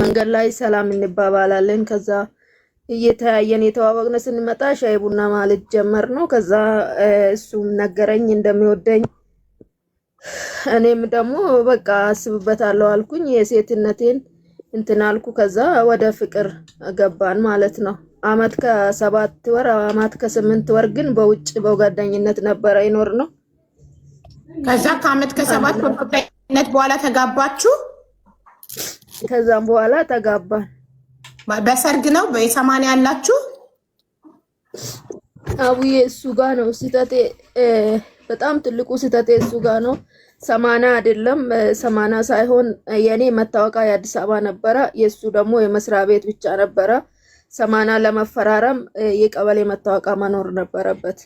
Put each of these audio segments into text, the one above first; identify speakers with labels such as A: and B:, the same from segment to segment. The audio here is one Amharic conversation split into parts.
A: መንገድ ላይ ሰላም እንባባላለን። ከዛ እየተያየን የተዋወቅን ስንመጣ ሻይ ቡና ማለት ጀመር ነው። ከዛ እሱም ነገረኝ እንደሚወደኝ እኔም ደግሞ በቃ አስብበታለሁ አልኩኝ። የሴትነቴን እንትን አልኩ። ከዛ ወደ ፍቅር ገባን ማለት ነው። አመት ከ7 ወር አመት ከ8 ወር ግን በውጭ በጓደኝነት ነበረ ይኖር ነው።
B: ከዛ ከአመት ከ7 ወር ጓደኝነት በኋላ ተጋባችሁ?
A: ከዛም በኋላ ተጋባን።
B: በሰርግ ነው በ80 ያላችሁ?
A: አቡዬ እሱ ጋር ነው ስህተቴ። በጣም ትልቁ ስህተቴ እሱ ጋር ነው። 80 አይደለም 80 ሳይሆን የኔ መታወቂያ የአዲስ አበባ ነበረ፣ የሱ ደግሞ የመስሪያ ቤት ብቻ ነበረ። 80 ለመፈራረም የቀበሌ መታወቂያ መኖር ነበረበት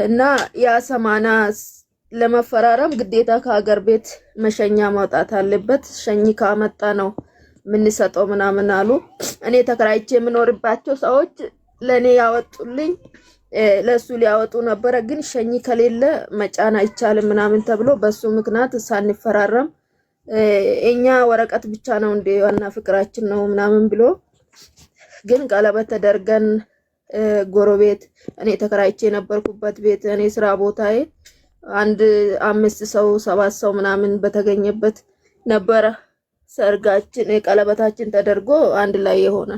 A: እና ያ 80 ለመፈራረም ግዴታ ከሀገር ቤት መሸኛ ማውጣት አለበት። ሸኝ ካመጣ ነው የምንሰጠው ምናምን አሉ። እኔ ተከራይቼ የምኖርባቸው ሰዎች ለኔ ያወጡልኝ ለሱ ሊያወጡ ነበረ፣ ግን ሸኝ ከሌለ መጫን አይቻልም ምናምን ተብሎ በሱ ምክንያት ሳንፈራረም እኛ ወረቀት ብቻ ነው እንደ ዋና ፍቅራችን ነው ምናምን ብሎ ግን ቀለበት ተደርገን ጎረቤት እኔ ተከራይቼ የነበርኩበት ቤት እኔ ስራ ቦታዬ 5 ሰው 7 ሰው ምናምን በተገኘበት ነበረ ሰርጋችን ቀለበታችን ተደርጎ አንድ ላይ የሆነ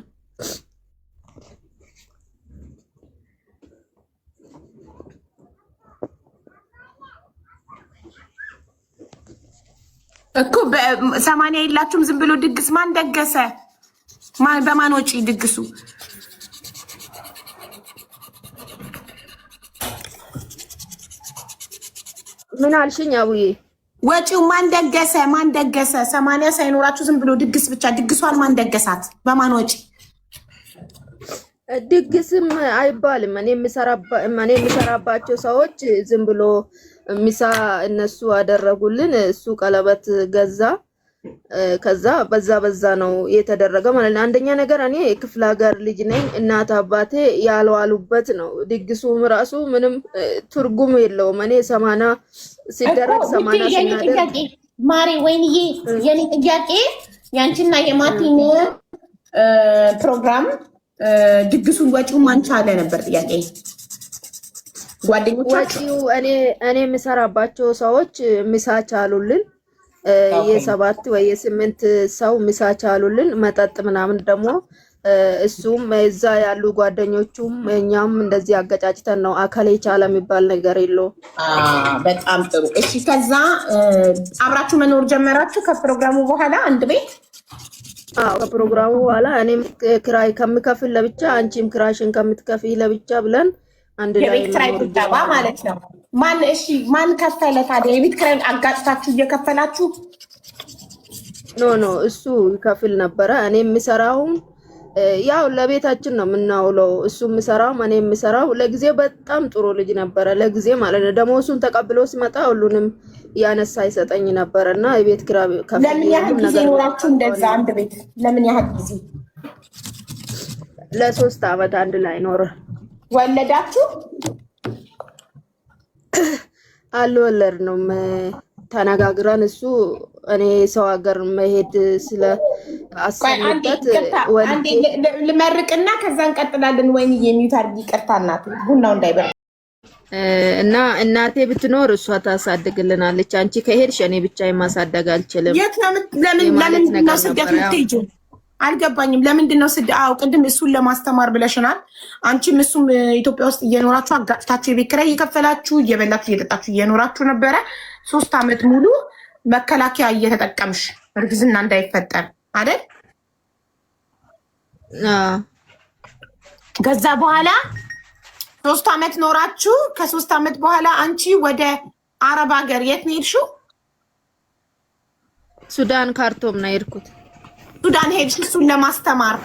B: እኮ በ80 የላችሁም? ዝም ብሎ ድግስ ማን ደገሰ? በማን ወጪ ድግሱ?
A: ምን አልሽኝ አቡዬ?
B: ወጪው ማን ደገሰ? ማን ደገሰ? 80 ሳይኖራችሁ ዝም ብሎ ድግስ ብቻ። ድግሷን ማን ደገሳት? በማን ወጪ?
A: ድግስም አይባልም። እኔ የምሰራባቸው ሰዎች ዝም ብሎ ሚሳ እነሱ አደረጉልን። እሱ ቀለበት ገዛ። ከዛ በዛ ነው የተደረገ ማለት ነው። አንደኛ ነገር እኔ የክፍለ ሀገር ልጅ ነኝ። እናት አባቴ ያልዋሉበት ነው። ድግሱም ራሱ ምንም ትርጉም የለውም። እኔ 80 ሲደረግ 80 ሲናደርግ
B: ማሬ ወይንዬ የኔ ጥያቄ ያንቺና የማቲን ፕሮግራም ድግሱን ወጪው ማን ቻለ ነበር ጥያቄ። ጓደኞቻችሁ?
A: ወጪው እኔ የምሰራባቸው ሰዎች ምሳ ቻሉልን። የ7 ወይ የ8 ሰው ምሳ ቻሉልን። መጠጥ ምናምን ደግሞ እሱም እዛ ያሉ ጓደኞቹም እኛም እንደዚህ አገጫጭተን ነው። አካሌ ቻለ የሚባል ነገር የለውም።
B: በጣም ጥሩ። እሺ ከዛ አብራችሁ መኖር ጀመራችሁ ከፕሮግራሙ በኋላ አንድ ቤት?
A: አዎ ከፕሮግራሙ በኋላ እኔም ክራይ ከምከፍል ለብቻ አንቺም ክራሽን ከምትከፍይ ለብቻ ብለን አንድ ላይ
B: የቤት ክራይ ቁጠባ ማለት ነው። ማን እሺ ማን ከፈለ ታዲያ? የቤት ክራይ አጋጭታችሁ እየከፈላችሁ?
A: ኖ እሱ ይከፍል ነበረ። እኔ የምሰራው ያው ለቤታችን ነው የምናውለው። እሱ የምሰራው እኔ የምሰራው ለጊዜው በጣም ጥሩ ልጅ ነበረ። ለጊዜ ማለት ነው ደሞዙን ተቀብሎ ሲመጣ ሁሉንም ያነሳ ይሰጠኝ ነበርና የቤት ክራይ ከፍል።
B: ለምን ያህል ጊዜ ኖራችሁ እንደዛ አንድ ቤት? ለምን ያህል ጊዜ?
A: ለ3 አመት አንድ ላይ ኖረ።
B: ወለዳችሁ?
A: አልወለድንም። ተነጋግረን እሱ እኔ ሰው ሀገር መሄድ ስለ አስፈልበት
B: አንዴ ልመርቅና ከዛ እንቀጥላለን። ወይኔ የሚዩት አድርጊ። ይቅርታ እናቴ ቡናው እንዳይበር
A: እና እናቴ ብትኖር እሷ ታሳድግልናለች። አንቺ ከሄድሽ እኔ ብቻ ማሳደግ አልችልም።
B: የት ነው ለምን ነው ስደት የምትሄጂው? አልገባኝም። ለምንድን ነው ስደት? አዎ ቅድም እሱን ለማስተማር ብለሽናል። አንቺም እሱም ኢትዮጵያ ውስጥ እየኖራችሁ አጋጭታችሁ የቤት ኪራይ እየከፈላችሁ እየበላችሁ እየጠጣችሁ እየኖራችሁ ነበረ 3 አመት ሙሉ መከላከያ እየተጠቀምሽ እርግዝና እንዳይፈጠር አይደል? ከዛ በኋላ 3 አመት ኖራችሁ ከ3 አመት በኋላ አንቺ ወደ አረብ ሀገር የት ነው የሄድሽው?
A: ሱዳን ካርቱም ነው የሄድኩት።
B: ሱዳን ሄድሽ እሱን ለማስተማር?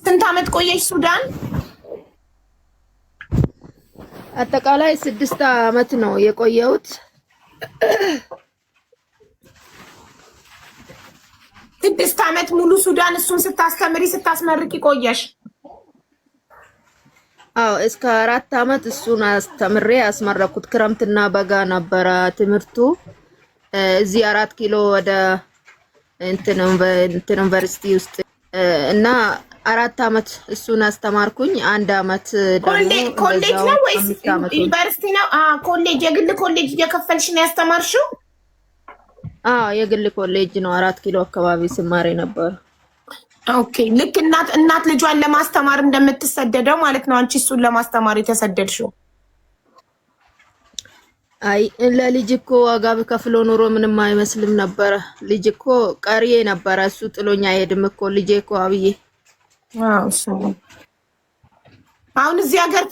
B: ስንት አመት ቆየሽ ሱዳን?
A: አጠቃላይ 6 አመት ነው የቆየሁት።
B: 6 አመት ሙሉ ሱዳን እሱን ስታስተምሪ ስታስመርቂ ቆየሽ?
A: አዎ እስከ 4 አመት እሱን አስተምሬ አስመረኩት። ክረምትና በጋ ነበረ ትምህርቱ። እዚህ 4 ኪሎ ወደ እንትን ዩኒቨርሲቲ ውስጥ እና 4 አመት እሱን አስተማርኩኝ። 1 አመት ደግሞ
B: ኮሌጅ ነው ወይስ ዩኒቨርሲቲ ነው? ኮሌጅ፣ የግል ኮሌጅ እየከፈልሽ ነው ያስተማርሽው?
A: የግል ኮሌጅ ነው። 4 ኪሎ አካባቢ ስማር ነበር።
B: ኦኬ። ልክ እናት ልጇን ለማስተማር እንደምትሰደደው ማለት ነው አንቺ እሱን ለማስተማር የተሰደድሽው?
A: አይ ለልጅ እኮ ዋጋ በከፍሎ ኑሮ ምንም አይመስልም ነበረ። ልጅ እኮ ቀሪዬ ነበረ። እሱ ጥሎኛ አይሄድም እኮ ልጄ እኮ አብዬ።
B: አሁን እዚህ ሀገር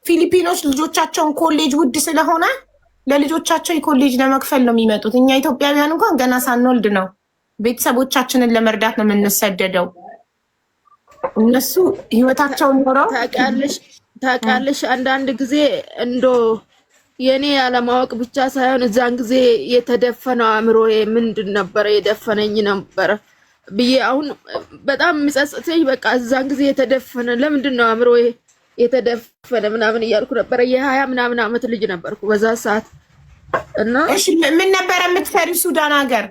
B: ፊሊፒኖች ልጆቻቸውን ኮሌጅ ውድ ስለሆነ ለልጆቻቸው የኮሌጅ ለመክፈል ነው የሚመጡት። እኛ ኢትዮጵያውያን እንኳን ገና ሳንወልድ ነው ቤተሰቦቻችንን ለመርዳት ነው የምንሰደደው። እነሱ ህይወታቸውን ኖረው
A: ታውቃለሽ አንዳንድ ጊዜ እንዶ የኔ ያለማወቅ ብቻ ሳይሆን እዛን ጊዜ የተደፈነው አእምሮዬ ምንድን ነበረ የደፈነኝ ነበረ ብዬ አሁን በጣም የሚጸጽተኝ በቃ እዛን ጊዜ የተደፈነ ለምንድን ነው አእምሮዬ የተደፈነ ምናምን እያልኩ ነበረ። የ20 ምናምን አመት ልጅ ነበርኩ በዛ ሰዓት። እና
B: እሺ ምን ነበረ የምትሰሪ ሱዳን ሀገር?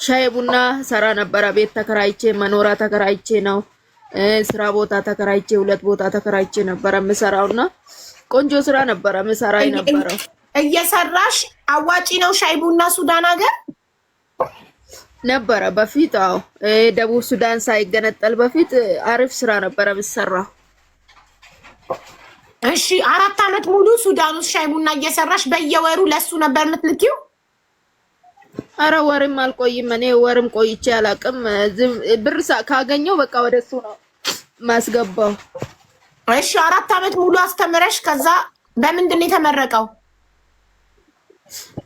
A: ሻይ ቡና ሰራ ነበረ። ቤት ተከራይቼ መኖሪያ ተከራይቼ ነው። ስራ ቦታ ተከራይቼ 2 ቦታ ተከራይቼ ነበረ የምሰራውና ቆንጆ ስራ ነበረ ምሰራ የነበረው።
B: እየሰራሽ አዋጪ ነው ሻይ ቡና ሱዳን ሀገር
A: ነበረ በፊት? ደቡብ ሱዳን ሳይገነጠል በፊት አሪፍ ስራ ነበረ ምሰራው።
B: እሺ 4 አመት ሙሉ ሱዳን ውስጥ ሻይ ቡና እየሰራሽ በየወሩ ለሱ ነበር የምትልኪው?
A: አረ ወርም አልቆይም። እኔ ወርም ቆይቼ አላቅም። ብር ካገኘው በቃ ወደሱ ነው ማስገባው።
B: እሺ 4 አመት ሙሉ አስተምረሽ ከዛ በምንድን ነው የተመረቀው?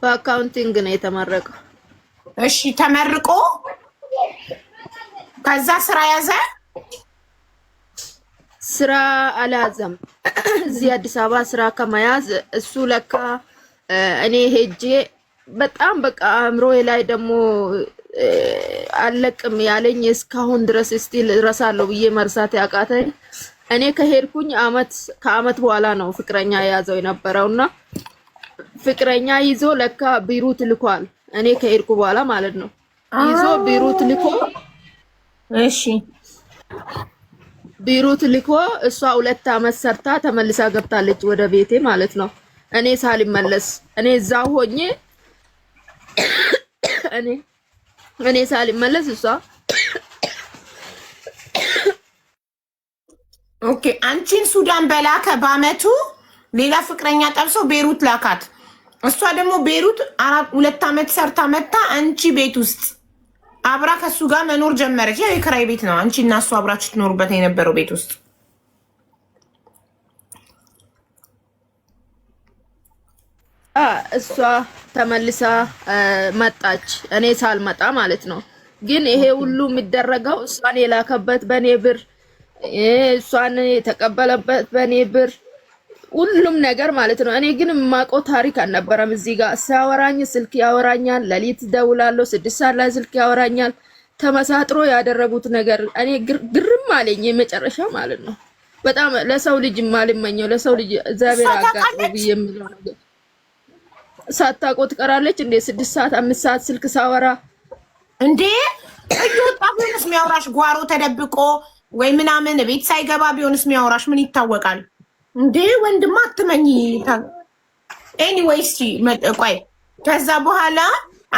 A: በአካውንቲንግ ነው የተመረቀው።
B: እሺ ተመርቆ ከዛ ስራ ያዘ?
A: ስራ አልያዘም። እዚህ አዲስ አበባ ስራ ከመያዝ እሱ ለካ እኔ ሄጄ በጣም በቃ አእምሮዬ ላይ ደግሞ አለቅም ያለኝ እስካሁን ድረስ ስቲል እረሳለሁ ብዬ መርሳት ያቃተኝ እኔ ከሄድኩኝ ከአመት በኋላ ነው ፍቅረኛ የያዘው የነበረውና ፍቅረኛ ይዞ ለካ ቢሩት ልኳል። እኔ ከሄድኩ በኋላ ማለት ነው ይዞ ቢሩት ልኮ።
B: እሺ
A: ቢሩት ልኮ እሷ 2 አመት ሰርታ ተመልሳ ገብታለች ወደ ቤቴ ማለት ነው። እኔ ሳልመለስ እኔ እዛው ሆኜ እኔ ሳልመለስ እሷ
B: ኦኬ። አንቺን ሱዳን በላከ በአመቱ ሌላ ፍቅረኛ ጠብሶ ቤሩት ላካት። እሷ ደግሞ ቤሩት 2 አመት ሰርታ መታ አንቺ ቤት ውስጥ አብራ ከሱ ጋር መኖር ጀመረች። ያው የክራይ ቤት ነው አንቺ እና እሱ አብራችሁ ትኖሩበት የነበረው ቤት ውስጥ።
A: እሷ ተመልሳ መጣች እኔ ሳልመጣ ማለት ነው። ግን ይሄ ሁሉ የሚደረገው እሷን የላከበት በኔ ብር፣ እሷን የተቀበለበት በኔ ብር፣ ሁሉም ነገር ማለት ነው። እኔ ግን የማውቀው ታሪክ አልነበረም። እዚህ ጋር ሲያወራኝ ስልክ ያወራኛል፣ ለሊት ደውላለሁ፣ 6 ሰዓት ላይ ስልክ ያወራኛል። ተመሳጥሮ ያደረጉት ነገር እኔ ግርም አለኝ የመጨረሻ ማለት ነው። በጣም ለሰው ልጅ ማልመኘው ለሰው ልጅ እግዚአብሔር አጋጥሞ ብዬ የምለው ነገር ሳታውቀው ትቀራለች እንዴ? 6 ሰዓት 5 ሰዓት ስልክ ሳወራ
B: እንዴ እየወጣ ቢሆንስ የሚያወራሽ ጓሮ ተደብቆ ወይ ምናምን ቤት ሳይገባ ቢሆንስ የሚያወራሽ ምን ይታወቃል እንዴ? ወንድማ አትመኝ። ኤኒዌይስ ቆይ ከዛ በኋላ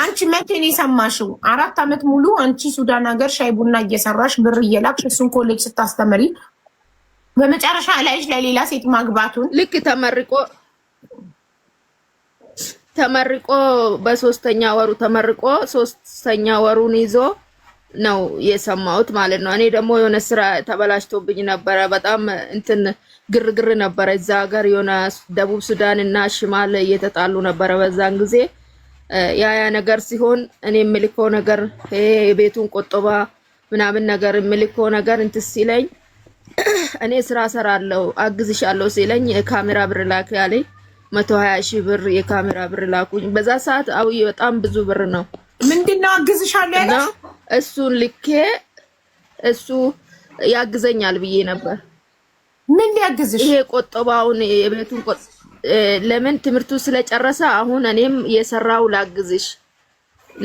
B: አንቺ መቼ ነው የሰማሽው? 4 አመት ሙሉ አንቺ ሱዳን ሀገር ሻይ ቡና እየሰራሽ ብር እየላክሽ እሱን ኮሌጅ ስታስተምሪ በመጨረሻ ላይሽ ለሌላ ሴት ማግባቱን
A: ልክ ተመርቆ በ3ኛ ወሩ ተመርቆ 3ኛ ወሩን ይዞ ነው የሰማሁት ማለት ነው። እኔ ደግሞ የሆነ ስራ ተበላሽቶብኝ ነበረ። በጣም እንትን ግርግር ነበረ እዛ ሀገር የሆነ ደቡብ ሱዳን እና ሽማል እየተጣሉ ነበረ በዛን ጊዜ። ያ ነገር ሲሆን እኔ የምልከው ነገር የቤቱን ቆጠባ ምናምን ነገር የምልከው ነገር እንትን ሲለኝ እኔ ስራ ሰራለሁ አግዝሻለሁ ሲለኝ የካሜራ ብር ላክ ያለኝ 120,000 ብር የካሜራ ብር ላኩኝ። በዛ ሰዓት በጣም ብዙ ብር ነው።
B: ምንድነው አግዝሻለሁ ያለሽ?
A: እሱን ልኬ እሱ ያግዘኛል ብዬ ነበር።
B: ምን ሊያግዝሽ?
A: ይሄ ቆጠባውን የቤቱን ለምን ትምህርቱ ስለጨረሰ አሁን እኔም የሰራው ላግዝሽ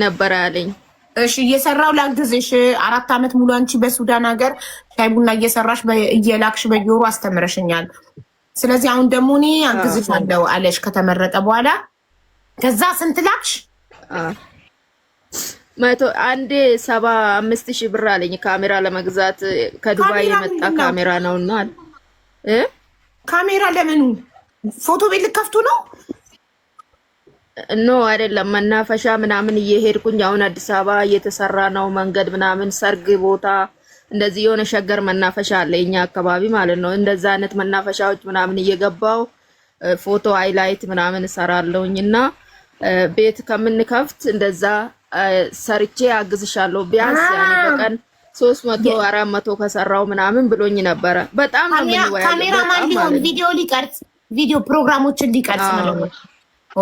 A: ነበር ያለኝ።
B: እሺ እየሰራው ላግዝሽ። 4 አመት ሙሉ አንቺ በሱዳን ሀገር ሻይ ቡና እየሰራሽ እየላክሽ በየወሩ አስተምረሽኛል። ስለዚህ አሁን ደግሞ እኔ አግዝሻለሁ አለሽ ከተመረቀ በኋላ። ከዛ ስንት ላክሽ?
A: አንዴ 75,000 ብር አለኝ ካሜራ ለመግዛት ከዱባይ የመጣ ካሜራ ነውና
B: ካሜራ ለምኑ? ፎቶ ቤት ልከፍቱ ነው?
A: ኖ አይደለም፣ መናፈሻ ምናምን እየሄድኩኝ አሁን አዲስ አበባ እየተሰራ ነው መንገድ ምናምን፣ ሰርግ ቦታ እንደዚህ የሆነ ሸገር መናፈሻ አለ የኛ አካባቢ ማለት ነው። እንደዛ አይነት መናፈሻዎች ምናምን እየገባው ፎቶ ሃይላይት ምናምን እሰራለሁኝ እና ቤት ከምንከፍት እንደዛ ሰርቼ አግዝሻለሁ ቢያንስ ያኔ በቀን 300 400 ከሰራው ምናምን ብሎኝ ነበረ። በጣም ነው የሚወያየው።
B: ካሜራማን ሊሆን ቪዲዮ ሊቀርጽ ቪዲዮ ፕሮግራሞችን ሊቀርጽ ነው።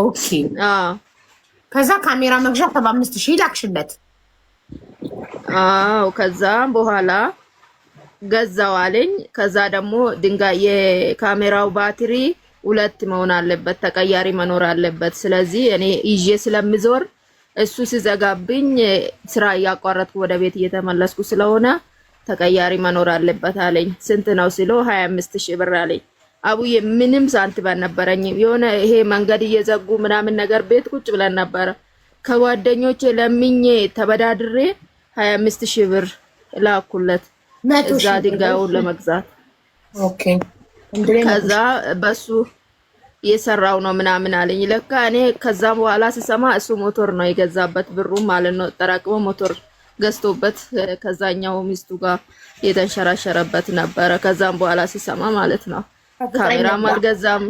B: ኦኬ ከዛ ካሜራ መግዣ 75,000 ላክሽለት?
A: አዎ ከዛ በኋላ ገዛው አለኝ። ከዛ ደግሞ ድንጋይ የካሜራው ባትሪ 2 መሆን አለበት፣ ተቀያሪ መኖር አለበት። ስለዚህ እኔ ይዤ ስለምዞር እሱ ሲዘጋብኝ ስራ እያቋረጥኩ ወደ ቤት እየተመለስኩ ስለሆነ ተቀያሪ መኖር አለበት አለኝ። ስንት ነው ሲለው 25,000 ብር አለኝ። አቡዬ ምንም ሳንቲም አልነበረኝም። የሆነ ይሄ መንገድ እየዘጉ ምናምን ነገር ቤት ቁጭ ብለን ነበረ። ከጓደኞቼ ለምኜ ተበዳድሬ 25,000 ብር ላኩለት እዛ ድንጋዩን ለመግዛት።
B: ኦኬ
A: ከዛ በሱ የሰራው ነው ምናምን አለኝ። ለካ እኔ ከዛ በኋላ ስሰማ እሱ ሞቶር ነው የገዛበት ብሩ ማለት ነው። ጠራቅሞ ሞቶር ገዝቶበት ከዛኛው ሚስቱ ጋር የተንሸራሸረበት ነበረ። ከዛም በኋላ ስሰማ ማለት ነው ካሜራም አልገዛም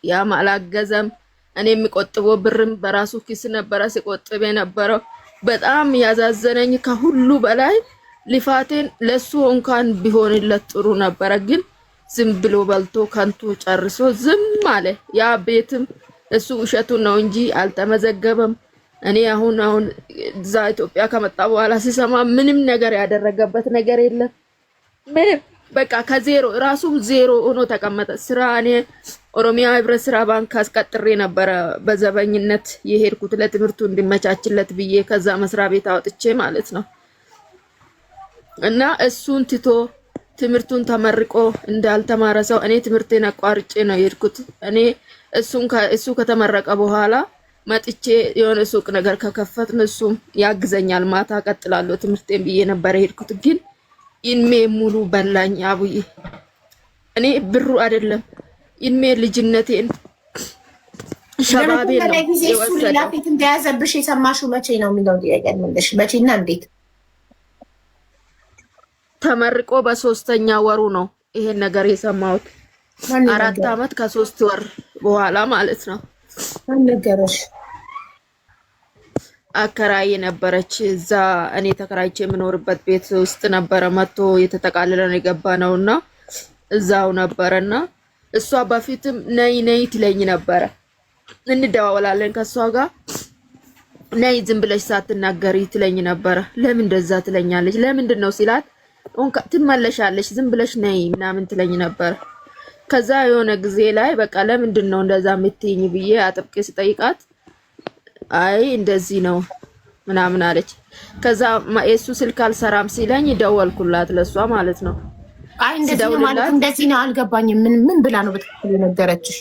A: ያም አላገዘም። እኔ የሚቆጥበው ብርም በራሱ ኪስ ነበረ ሲቆጥብ የነበረው። በጣም ያዛዘነኝ ከሁሉ በላይ ልፋቴን ለሱ እንኳን ቢሆንለት ጥሩ ነበረ፣ ግን ዝም ብሎ በልቶ ከንቱ ጨርሶ ዝም አለ። ያ ቤትም እሱ ውሸቱን ነው እንጂ አልተመዘገበም። እኔ አሁን እዛ ኢትዮጵያ ከመጣ በኋላ ሲሰማ ምንም ነገር ያደረገበት ነገር የለም ምንም። በቃ ከዜሮ ራሱ ዜሮ ሆኖ ተቀመጠ። ስራ እኔ ኦሮሚያ ህብረት ስራ ባንክ አስቀጥሬ ነበረ በዘበኝነት የሄድኩት ለትምህርቱ እንዲመቻችለት ብዬ ከዛ መስሪያ ቤት አውጥቼ ማለት ነው። እና እሱን ትቶ ትምህርቱን ተመርቆ እንዳልተማረ ሰው እኔ ትምህርቴን አቋርጬ ነው የሄድኩት። እኔ እሱ ከተመረቀ በኋላ መጥቼ የሆነ ሱቅ ነገር ከከፈትን እሱም ያግዘኛል ማታ ቀጥላለሁ ትምህርቴን ብዬ ነበር የሄድኩት። ግን ኢንሜ ሙሉ በላኝ አቡዬ። እኔ ብሩ አይደለም ኢንሜ ልጅነቴን ሸባቤ ነው
B: የወሰደው። ሌላ ፊት እንደያዘብሽ የሰማሽው መቼ ነው የሚለው ጥያቄ አለሽ? መቼና እንዴት?
A: ተመርቆ በ3ኛ ወሩ ነው ይሄን ነገር የሰማሁት። 4 አመት ከ3 ወር በኋላ ማለት ነው።
B: ነገረሽ?
A: አከራይ ነበረች እዛ እኔ ተከራይቼ የምኖርበት ቤት ውስጥ ነበረ። መጥቶ የተጠቃለለ ነው የገባ ነውና እዛው ነበረና እሷ በፊትም ነይ ነይ ትለኝ ነበረ። እንደዋወላለን ከሷ ጋር ነይ ዝም ብለሽ ሳትናገሪ ትለኝ ነበረ። ለምን እንደዛ ትለኛለች? ለምንድን ነው ሲላት ትመለሻለሽ ዝም ብለሽ ነይ ምናምን ትለኝ ነበር። ከዛ የሆነ ጊዜ ላይ በቃ ለምንድን ነው እንደዛ የምትይኝ ብዬ አጥብቄ ስጠይቃት አይ እንደዚህ ነው ምናምን አለች። ከዛ የሱ ስልክ አልሰራም ሲለኝ ደወልኩላት ለሷ ማለት ነው።
B: አይ እንደዚህ ነው ማለት እንደዚህ ነው አልገባኝም። ምን ብላ ነው በትክክል የነገረችሽ?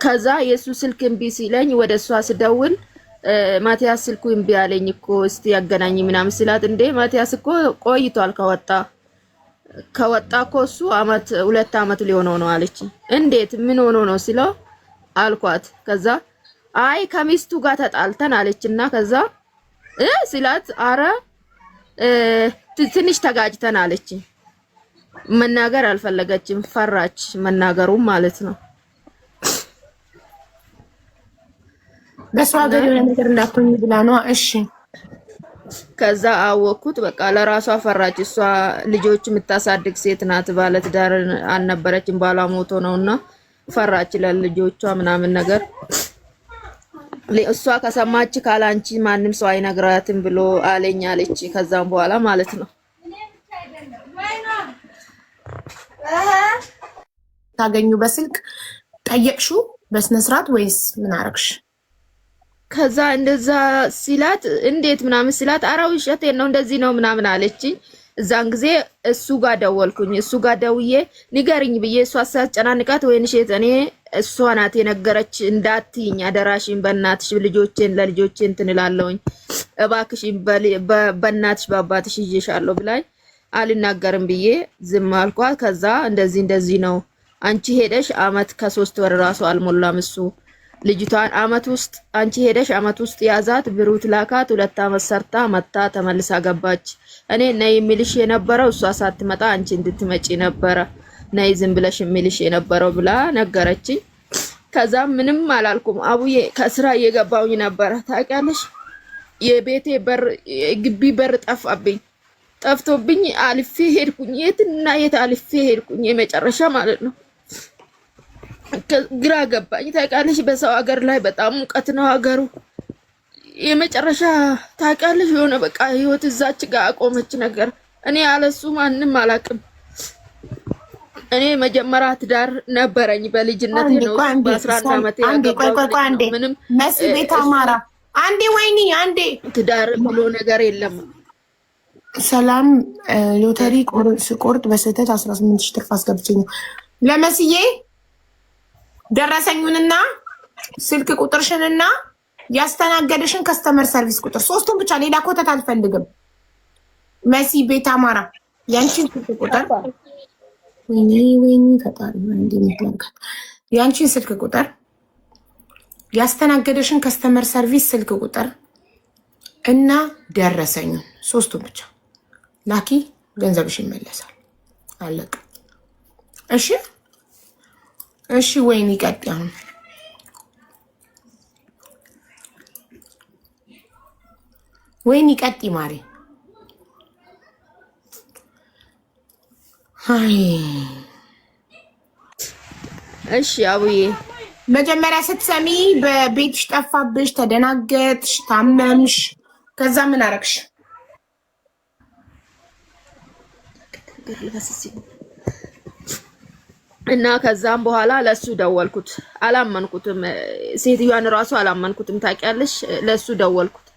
B: ከዛ የሱ ስልክ እምቢ ሲለኝ ወደ እሷ ስደውል ማቲያስ ስልኩ እምቢ አለኝ እኮ እስቲ ያገናኝ ምናምን ስላት እንዴ ማቲያስ እኮ ቆይቷል ከወጣ እኮ እሱ 2 አመት ሊሆነው ነው አለች። እንዴት ምን ሆኖ ነው ሲለው አልኳት። ከዛ አይ ከሚስቱ ጋር ተጣልተን አለችና ከዛ ሲላት አረ ትንሽ ተጋጭተን አለች። መናገር አልፈለገችም፣ ፈራች መናገሩም ማለት ነው። በሷ ሀገር የሆነ ነገር እንዳትሆኝ ብላ ነው። እሺ ከዛ አወኩት። በቃ ለራሷ ፈራች። እሷ ልጆች የምታሳድግ ሴት ናት፣ ባለ ትዳር አልነበረችም፣ ባሏ ሞቶ ነውና ፈራች ለልጆቿ ምናምን ነገር። እሷ ከሰማች ካላንቺ ማንም ሰው አይነግራትም ብሎ አለኝ አለች። ከዛም በኋላ ማለት ነው ታገኙ በስልክ ጠየቅሹ በስነ ስርዓት ወይስ ምን አረግሽ?
A: ከዛ እንደዛ ሲላት እንዴት ምናምን ሲላት ኧረ ውሸቴን ነው እንደዚህ ነው ምናምን አለችኝ። እዛን ጊዜ እሱ ጋር ደወልኩኝ። እሱ ጋር ደውዬ ንገሪኝ ብዬ እሷ ሳጨናንቃት ወይንሽ እኔ እሷ ናት የነገረች እንዳትይኝ አደራሽን በእናትሽ ልጆቼን ለልጆቼ እንትን እላለሁኝ እባክሽን በእናትሽ በአባትሽ ይዤሻለሁ ብላኝ አልናገርም ብዬ ዝም አልኳት። ከዛ እንደዚህ ነው አንቺ ሄደሽ አመት ከ3 ወር ራሱ አልሞላም እሱ ልጅቷን አመት ውስጥ አንቺ ሄደሽ አመት ውስጥ ያዛት ብሩት ላካት 2 አመት ሰርታ መታ ተመልሳ ገባች። እኔ ነይ የሚልሽ የነበረው እሷ ሳትመጣ አንቺ እንድትመጪ ነበረ ነይ ዝም ብለሽ የሚልሽ የነበረው ብላ ነገረችኝ። ከዛ ምንም አላልኩም። አቡዬ ከስራ እየገባውኝ ነበረ ታውቂያለሽ። የቤቴ በር ግቢ በር ጠፍቶብኝ አልፌ ሄድኩኝ። የትና የት አልፌ ሄድኩኝ የመጨረሻ ማለት ነው። ግራ ገባኝ ታውቂያለሽ። በሰው ሀገር ላይ በጣም ሙቀት ነው ሀገሩ። የመጨረሻ ታውቂያለሽ የሆነ በቃ ህይወት እዛች ጋር አቆመች ነገር። እኔ አለሱ ማንንም አላውቅም። እኔ መጀመሪያ ትዳር ነበረኝ በልጅነቴ ነው በ11 ዓመቴ ያገባሁት። ምንም
B: መሲ ቤት አማራ አንዴ ወይኒ አንዴ
A: ትዳር ብሎ ነገር የለም።
B: ሰላም ሎተሪ ቆርጥ በስህተት 18 ሺህ ትርፍ አስገብቼ ነው ለመስዬ ደረሰኙንና ስልክ ቁጥርሽንና ያስተናገደሽን ከስተመር ሰርቪስ ቁጥር 3ቱን ብቻ ሌላ ኮተት አልፈልግም። መሲ ቤት አማራ ያንቺን ስልክ ቁጥር ወይኒ ፈጣሪ እንደምትላንካት ያንቺን ስልክ ቁጥር ያስተናገደሽን ከስተመር ሰርቪስ ስልክ ቁጥር እና ደረሰኙን 3ቱን ብቻ ላኪ፣ ገንዘብሽ ይመለሳል። አለቀ። እሺ ወይኒ ቀጥ አሁን ወይኒ ቀጥ ማሪ አይ
A: እሺ አቡዬ
B: መጀመሪያ ስትሰሚ በቤትሽ ጠፋብሽ፣ ተደናገጥሽ፣ ታመምሽ። ከዛ ምን አረግሽ?
A: እና ከዛም በኋላ ለሱ ደወልኩት። አላመንኩትም፣ ሴትዮዋን ራሱ አላመንኩትም ታውቂያለሽ። ለሱ ደወልኩት።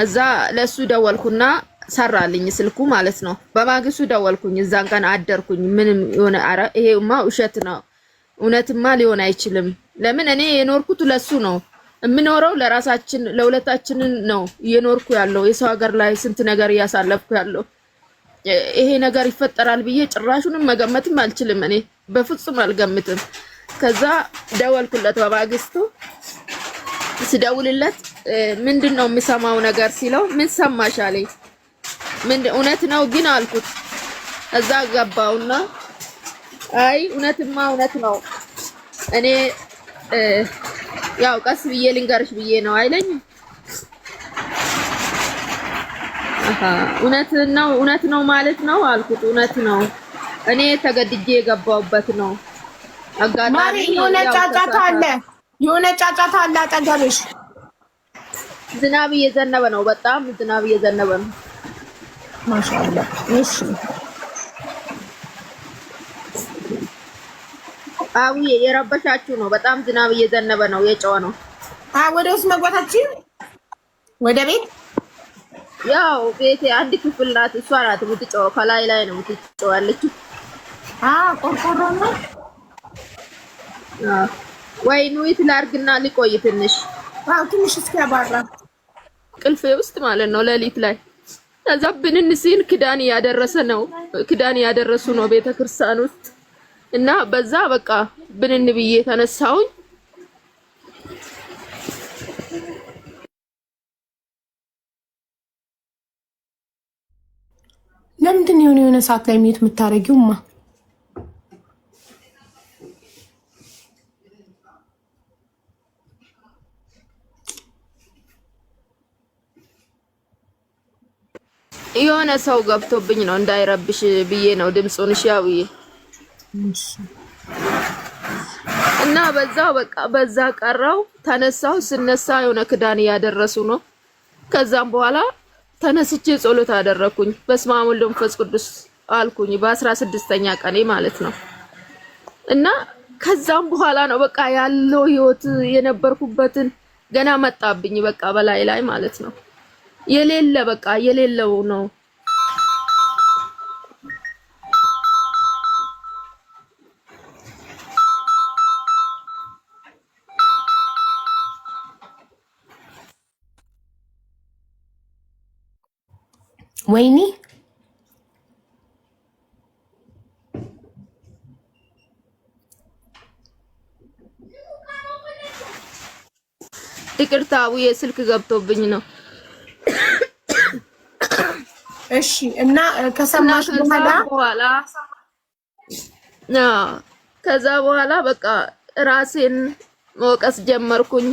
A: እዛ ለሱ ደወልኩና ሰራልኝ ስልኩ ማለት ነው። በማግስቱ ደወልኩኝ። እዛን ቀን አደርኩኝ። ምንም የሆነ አረ ይሄማ ውሸት ነው፣ እውነትማ ሊሆን አይችልም። ለምን እኔ የኖርኩት ለሱ ነው የምኖረው፣ ለራሳችን ለሁለታችንን ነው እየኖርኩ ያለው። የሰው ሀገር ላይ ስንት ነገር እያሳለፍኩ ያለው ይሄ ነገር ይፈጠራል ብዬ ጭራሹንም መገመትም አልችልም። እኔ በፍጹም አልገምትም። ከዛ ደወልኩለት በማግስቱ። ስደውልለት ምንድነው የምሰማው ነገር ሲለው ምን ሰማሽ አለኝ። እውነት ነው ግን አልኩት። እዛ ገባውና አይ እውነትማ እውነት ነው እኔ ያው ቀስ ብዬ ልንገርሽ ብዬ ነው አይለኝ። እውነት ነው ማለት ነው አልኩት። እውነት ነው እኔ ተገድጄ የገባውበት ነው። አጋጣሚ
B: የሆነ ጫጫታ አለ አጠገብሽ።
A: ዝናብ እየዘነበ ነው፣ በጣም ዝናብ እየዘነበ ነው።
B: ማሻአላ እሺ
A: አውዬ የረበሻችሁ ነው። በጣም ዝናብ እየዘነበ ነው፣ የጨዋ ነው።
B: ወደ ውስጥ መግባታችን ወደ ቤት
A: ያው ቤቴ አንድ ክፍል ናት። እሷ ናት የምትጨዋው፣ ከላይ ላይ ነው የምትጨዋው ያለችው።
B: ቆርቆሮ ነው
A: ወይ ኑይት ላርግና ሊቆይ ትንሽ
B: እስኪያባራ
A: ቅልፌ ውስጥ ማለት ነው ሌሊት ላይ ከዛ ብንን ሲል ክዳን ያደረሱ ነው ቤተክርስቲያን ውስጥ እና በዛ በቃ ብንን ብዬ ተነሳሁኝ።
B: ለምንድን ነው የሆነ ሰዓት ላይ ሚት የምታረጊውማ?
A: የሆነ ሰው ገብቶብኝ ነው እንዳይረብሽ ብዬ ነው ድምጹን ሻውዬ እና በዛው በቃ በዛ ቀረው። ተነሳው። ስነሳ የሆነ ክዳን ያደረሱ ነው። ከዛም በኋላ ተነስቼ ጸሎት አደረኩኝ። በስመ አብ ወወልድ ወመንፈስ ቅዱስ አልኩኝ በ16ኛ ቀኔ ማለት ነው። እና ከዛም በኋላ ነው በቃ ያለው ህይወት የነበርኩበትን ገና መጣብኝ በቃ በላይ ላይ ማለት ነው። የሌለ በቃ የሌለው ነው።
B: ወይኔ
A: ይቅርታ ውዬ ስልክ ገብቶብኝ ነው።
B: እሺ እና ከሰማሽ በኋላ
A: ከዛ በኋላ በቃ ራሴን መወቀስ ጀመርኩኝ።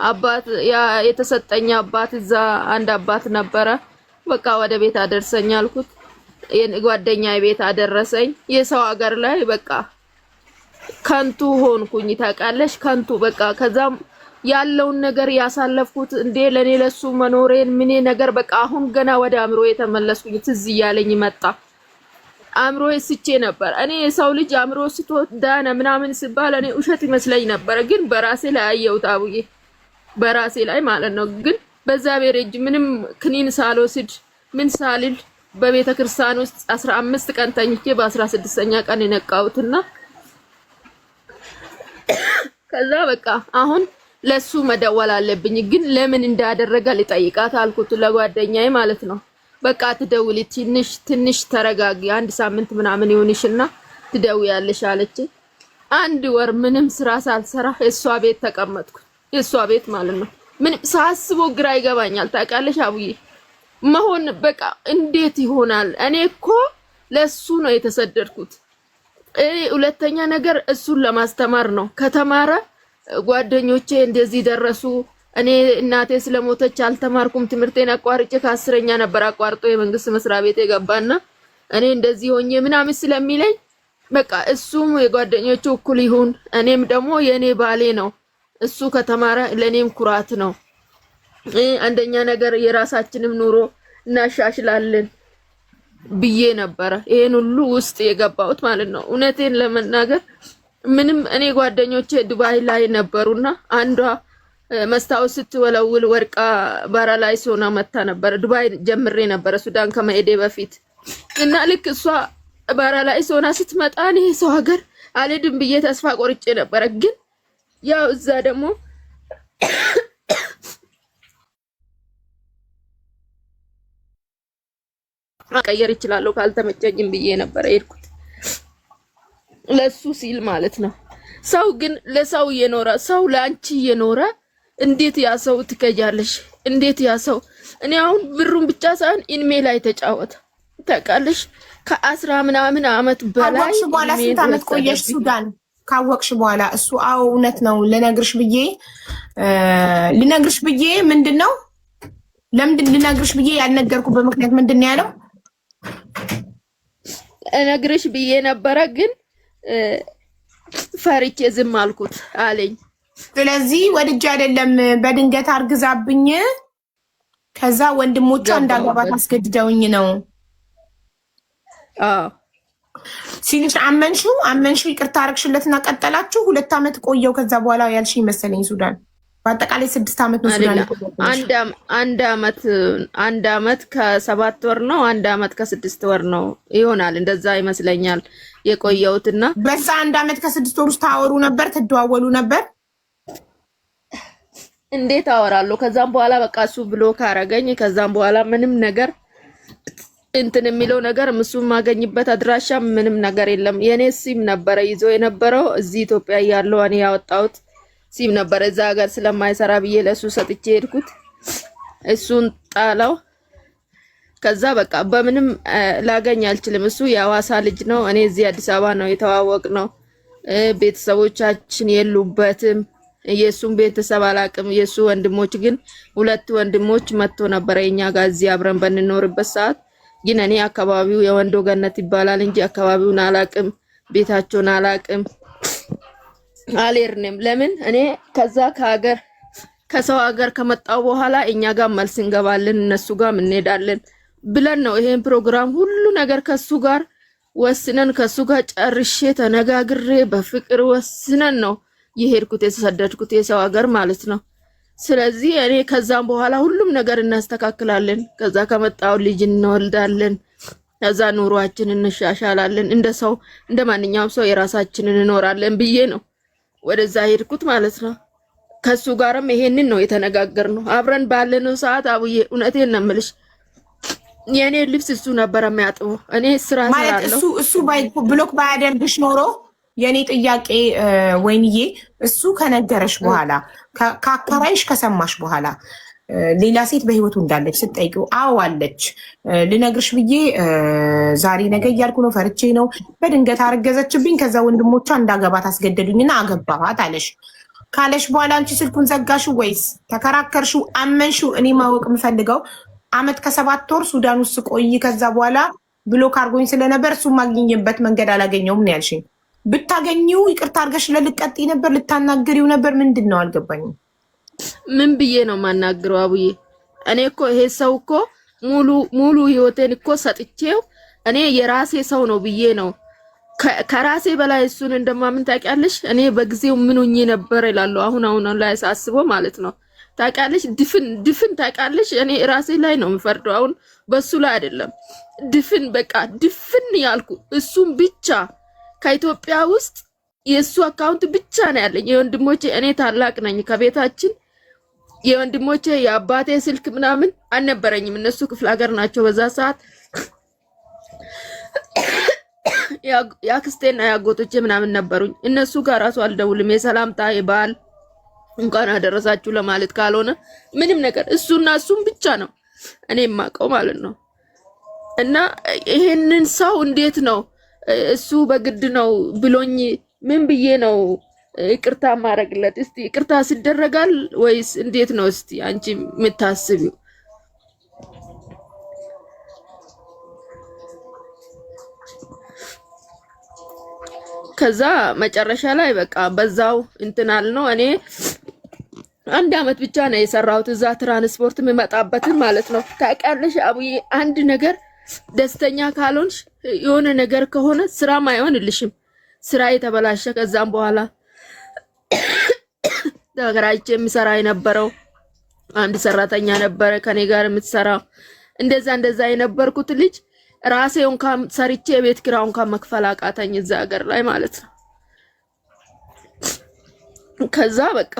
A: አባት ያ የተሰጠኝ አባት እዛ አንድ አባት ነበረ። በቃ ወደ ቤት አደርሰኝ አልኩት። ጓደኛዬ ቤት አደረሰኝ። የሰው ሀገር ላይ በቃ ከንቱ ሆንኩኝ ታውቃለሽ፣ ከንቱ በቃ ከዛም ያለውን ነገር ያሳለፍኩት እንዴ ለኔ ለሱ መኖሬን ምኔ ነገር በቃ አሁን ገና ወደ አእምሮዬ ተመለስኩኝ። ትዝ እያለኝ መጣ። አእምሮዬ ስቼ ነበር። እኔ የሰው ልጅ አእምሮ ስቶ ዳነ ምናምን ሲባል እኔ ውሸት ይመስለኝ ነበር፣ ግን በራሴ ላይ አየሁት አቡዬ፣ በራሴ ላይ ማለት ነው። ግን በእግዚአብሔር እጅ ምንም ክኒን ሳልወስድ ምን ሳልል በቤተ ክርስቲያን ውስጥ 15 ቀን ተኝቼ በ16ኛ ቀን የነቃሁትና ከዛ በቃ አሁን ለሱ መደወል አለብኝ። ግን ለምን እንዳደረገ ልጠይቃት አልኩት፣ ለጓደኛዬ ማለት ነው። በቃ ትደውሊ፣ ትንሽ ተረጋጊ፣ አንድ ሳምንት ምናምን ይሁንሽና ትደውያለሽ አለች። አንድ ወር ምንም ስራ ሳልሰራ የሷ ቤት ተቀመጥኩ። የሷ ቤት ማለት ነው። ምንም ሳስበው ግራ ይገባኛል ታውቃለሽ አቡዬ። መሆን በቃ እንዴት ይሆናል? እኔ እኮ ለሱ ነው የተሰደድኩት። ሁለተኛ ነገር እሱን ለማስተማር ነው። ከተማረ ጓደኞቼ እንደዚህ ደረሱ። እኔ እናቴ ስለሞተች አልተማርኩም። ትምህርቴን አቋርጬ ከ10ኛ ነበር አቋርጦ የመንግስት መስሪያ ቤት የገባና እኔ እንደዚህ ሆኜ ምናምን ስለሚለኝ በቃ እሱም የጓደኞቹ እኩል ይሁን፣ እኔም ደግሞ የኔ ባሌ ነው። እሱ ከተማረ ለኔም ኩራት ነው። አንደኛ ነገር የራሳችንም ኑሮ እናሻሽላለን ብዬ ነበረ ይሄን ሁሉ ውስጥ የገባሁት ማለት ነው። እውነቴን ለመናገር ምንም እኔ ጓደኞቼ ዱባይ ላይ ነበሩና አንዷ መስታወት ስትወለውል ወርቃ ባራ ላይ ሶና መታ ነበር። ዱባይ ጀምሬ ነበር ሱዳን ከመሄዴ በፊት እና ልክ እሷ ባራ ላይ ሶና ስትመጣ እኔ ሰው ሀገር አልሄድም ብዬ ተስፋ ቆርጬ ነበረ። ግን ያው እዛ ደግሞ ቀየር ይችላል ካልተመቸኝም ብዬ ነበር የሄድኩት ለሱ ሲል ማለት ነው። ሰው ግን ለሰው እየኖረ ሰው ለአንቺ እየኖረ እንዴት ያ ሰው ትከጃለሽ? እንዴት ያ ሰው እኔ አሁን ብሩን ብቻ ሳይሆን ኢንሜ ላይ ተጫወተ ታውቃለሽ። ከ10 ምናምን አመት በላይ
B: ካወቅሽ በኋላ ስንት አመት ቆየሽ ሱዳን? ካወቅሽ በኋላ እሱ አዎ እውነት ነው ልነግርሽ ብዬ ምንድነው ለምንድን ልነግርሽ ብዬ ያልነገርኩበት ምክንያት ምንድነው ያለው?
A: እነግርሽ ብዬ ነበረ ግን ፈርቼ ዝም አልኩት አለኝ።
B: ስለዚህ ወድጄ አይደለም በድንገት አርግዛብኝ ከዛ ወንድሞቿ እንዳገባት አስገድደውኝ ነው ሲልሽ አመንሽው ይቅርታ አረግሽለትና ቀጠላችሁ። 2 አመት ቆየው ከዛ በኋላ ያልሽኝ መሰለኝ ሱዳን። በአጠቃላይ 6 አመት ነው ሱዳን።
A: አንድ አመት ከ7 ወር ነው። 1 አመት ከ6 ወር ነው ይሆናል እንደዛ ይመስለኛል የቆየውትና
B: በዛ 1 አመት ከ6 ወር ውስጥ ታወሩ ነበር፣ ትደዋወሉ ነበር።
A: እንዴት አወራለሁ? ከዛም በኋላ በቃ እሱ ብሎ ካረገኝ ከዛም በኋላ ምንም ነገር እንትን የሚለው ነገር እሱም ማገኝበት አድራሻ ምንም ነገር የለም። የኔ ሲም ነበረ ይዞ የነበረው እዚህ ኢትዮጵያ ያለው እኔ ያወጣሁት ሲም ነበረ። እዛ ሀገር ስለማይሰራ ብዬ ለሱ ሰጥቼ ሄድኩት። እሱን ጣለው። ከዛ በቃ በምንም ላገኝ አልችልም። እሱ የሐዋሳ ልጅ ነው። እኔ እዚህ አዲስ አበባ ነው የተዋወቅነው። ቤተሰቦቻችን የሉበትም። የሱን ቤተሰብ አላቅም። የሱ ወንድሞች ግን 2 ወንድሞች መጥቶ ነበር የኛ ጋር እዚህ አብረን በንኖርበት ሰዓት። ግን እኔ አካባቢው የወንዶ ገነት ይባላል እንጂ አካባቢውን አላቅም፣ ቤታቸውን አላቅም፣ አልሄድንም። ለምን እኔ ከዛ ከሰው ሀገር ከመጣው በኋላ እኛ ጋር መልስ እንገባለን እነሱ ጋር እንሄዳለን ብለን ነው ይሄን ፕሮግራም ሁሉ ነገር ከሱ ጋር ወስነን ከሱ ጋር ጨርሼ ተነጋግሬ በፍቅር ወስነን ነው የሄድኩት የተሰደድኩት የሰው ሀገር ማለት ነው። ስለዚህ እኔ ከዛም በኋላ ሁሉም ነገር እናስተካክላለን። ከዛ ከመጣው ልጅ እንወልዳለን። ከዛ ኑሯችን እንሻሻላለን። እንደ ሰው እንደ ማንኛውም ሰው የራሳችንን እንኖራለን ብዬ ነው ወደዛ ሄድኩት ማለት ነው። ከሱ ጋርም ይሄንን ነው የተነጋገርነው። አብረን ባለነው ሰዓት አቡዬ እውነቴን ነው የምልሽ የኔ ልብስ እሱ ነበር የሚያጥበው። እኔ ስራ ሰራለሁ።
B: እሱ ብሎክ ባያደርግሽ ኖሮ የኔ ጥያቄ ወይንዬ እሱ ከነገረሽ በኋላ ከአካባቢሽ ከሰማሽ በኋላ ሌላ ሴት በህይወቱ እንዳለች ስትጠይቂው አዎ አለች ልነግርሽ ብዬ ዛሬ ነገ እያልኩ ነው ፈርቼ ነው በድንገት አረገዘችብኝ ከዛ ወንድሞቿ እንዳገባት አስገደዱኝና አገባኋት አለሽ ካለሽ በኋላ አንቺ ስልኩን ዘጋሽው ወይስ ተከራከርሽው አመንሽው? እኔ ማወቅ የምፈልገው አመት ከ7 ወር ሱዳን ውስጥ ቆይ ከዛ በኋላ ብሎክ አድርጎኝ ስለነበር እሱ ማግኘበት መንገድ አላገኘውም ነው ያልሽኝ። ብታገኘው ይቅርታ አድርገሽ ለልቀጥይ ነበር ልታናግሪው ነበር ምንድን ነው አልገባኝም።
A: ምን ብዬ ነው ማናግረው አቡዬ? እኔ እኮ ይሄ ሰው እኮ ሙሉ ህይወቴን እኮ ሰጥቼው እኔ የራሴ ሰው ነው ብዬ ነው ከራሴ በላይ እሱን እንደማምን ታውቂያለሽ። እኔ በጊዜው ምን ሆኜ ነበር እላለሁ አሁን ላይ ሳስበው ማለት ነው። ታውቂያለሽ ድፍን ታውቂያለሽ። እኔ ራሴ ላይ ነው የምፈርደው አሁን በሱ ላይ አይደለም። ድፍን በቃ ድፍን ያልኩ እሱን ብቻ ከኢትዮጵያ ውስጥ የሱ አካውንት ብቻ ነው ያለኝ። የወንድሞቼ እኔ ታላቅ ነኝ ከቤታችን የወንድሞቼ የአባቴ ስልክ ምናምን አልነበረኝም። እነሱ ክፍለ ሀገር ናቸው በዛ ሰዓት። ያክስቴና ያጎቶቼ ምናምን ነበሩኝ። እነሱ ጋር ራሱ አልደውልም የሰላምታ የበዓል እንኳን አደረሳችሁ ለማለት ካልሆነ ምንም ነገር እሱና እሱም ብቻ ነው እኔ የማውቀው ማለት ነው። እና ይሄንን ሰው እንዴት ነው እሱ በግድ ነው ብሎኝ ምን ብዬ ነው ይቅርታ ማረግለት? እስቲ ይቅርታ ሲደረጋል ወይስ እንዴት ነው? እስቲ አንቺ የምታስቢው? ከዛ መጨረሻ ላይ በቃ በዛው እንትናል ነው። እኔ 1 አመት ብቻ ነው የሰራሁት እዛ ትራንስፖርት የምመጣበትን ማለት ነው። ታውቂያለሽ አቡዬ አንድ ነገር ደስተኛ ካልሆንሽ የሆነ ነገር ከሆነ ስራም አይሆንልሽም። ስራ የተበላሸ ከዛም በኋላ ተከራይቼ የምሰራ የነበረው አንድ ሰራተኛ ነበረ ከኔ ጋር የምትሰራው። እንደዛ የነበርኩት ልጅ ራሴው እንኳን ሰርቼ የቤት ኪራዩን እንኳን መክፈል አቃተኝ እዛ ሀገር ላይ ማለት ነው። ከዛ በቃ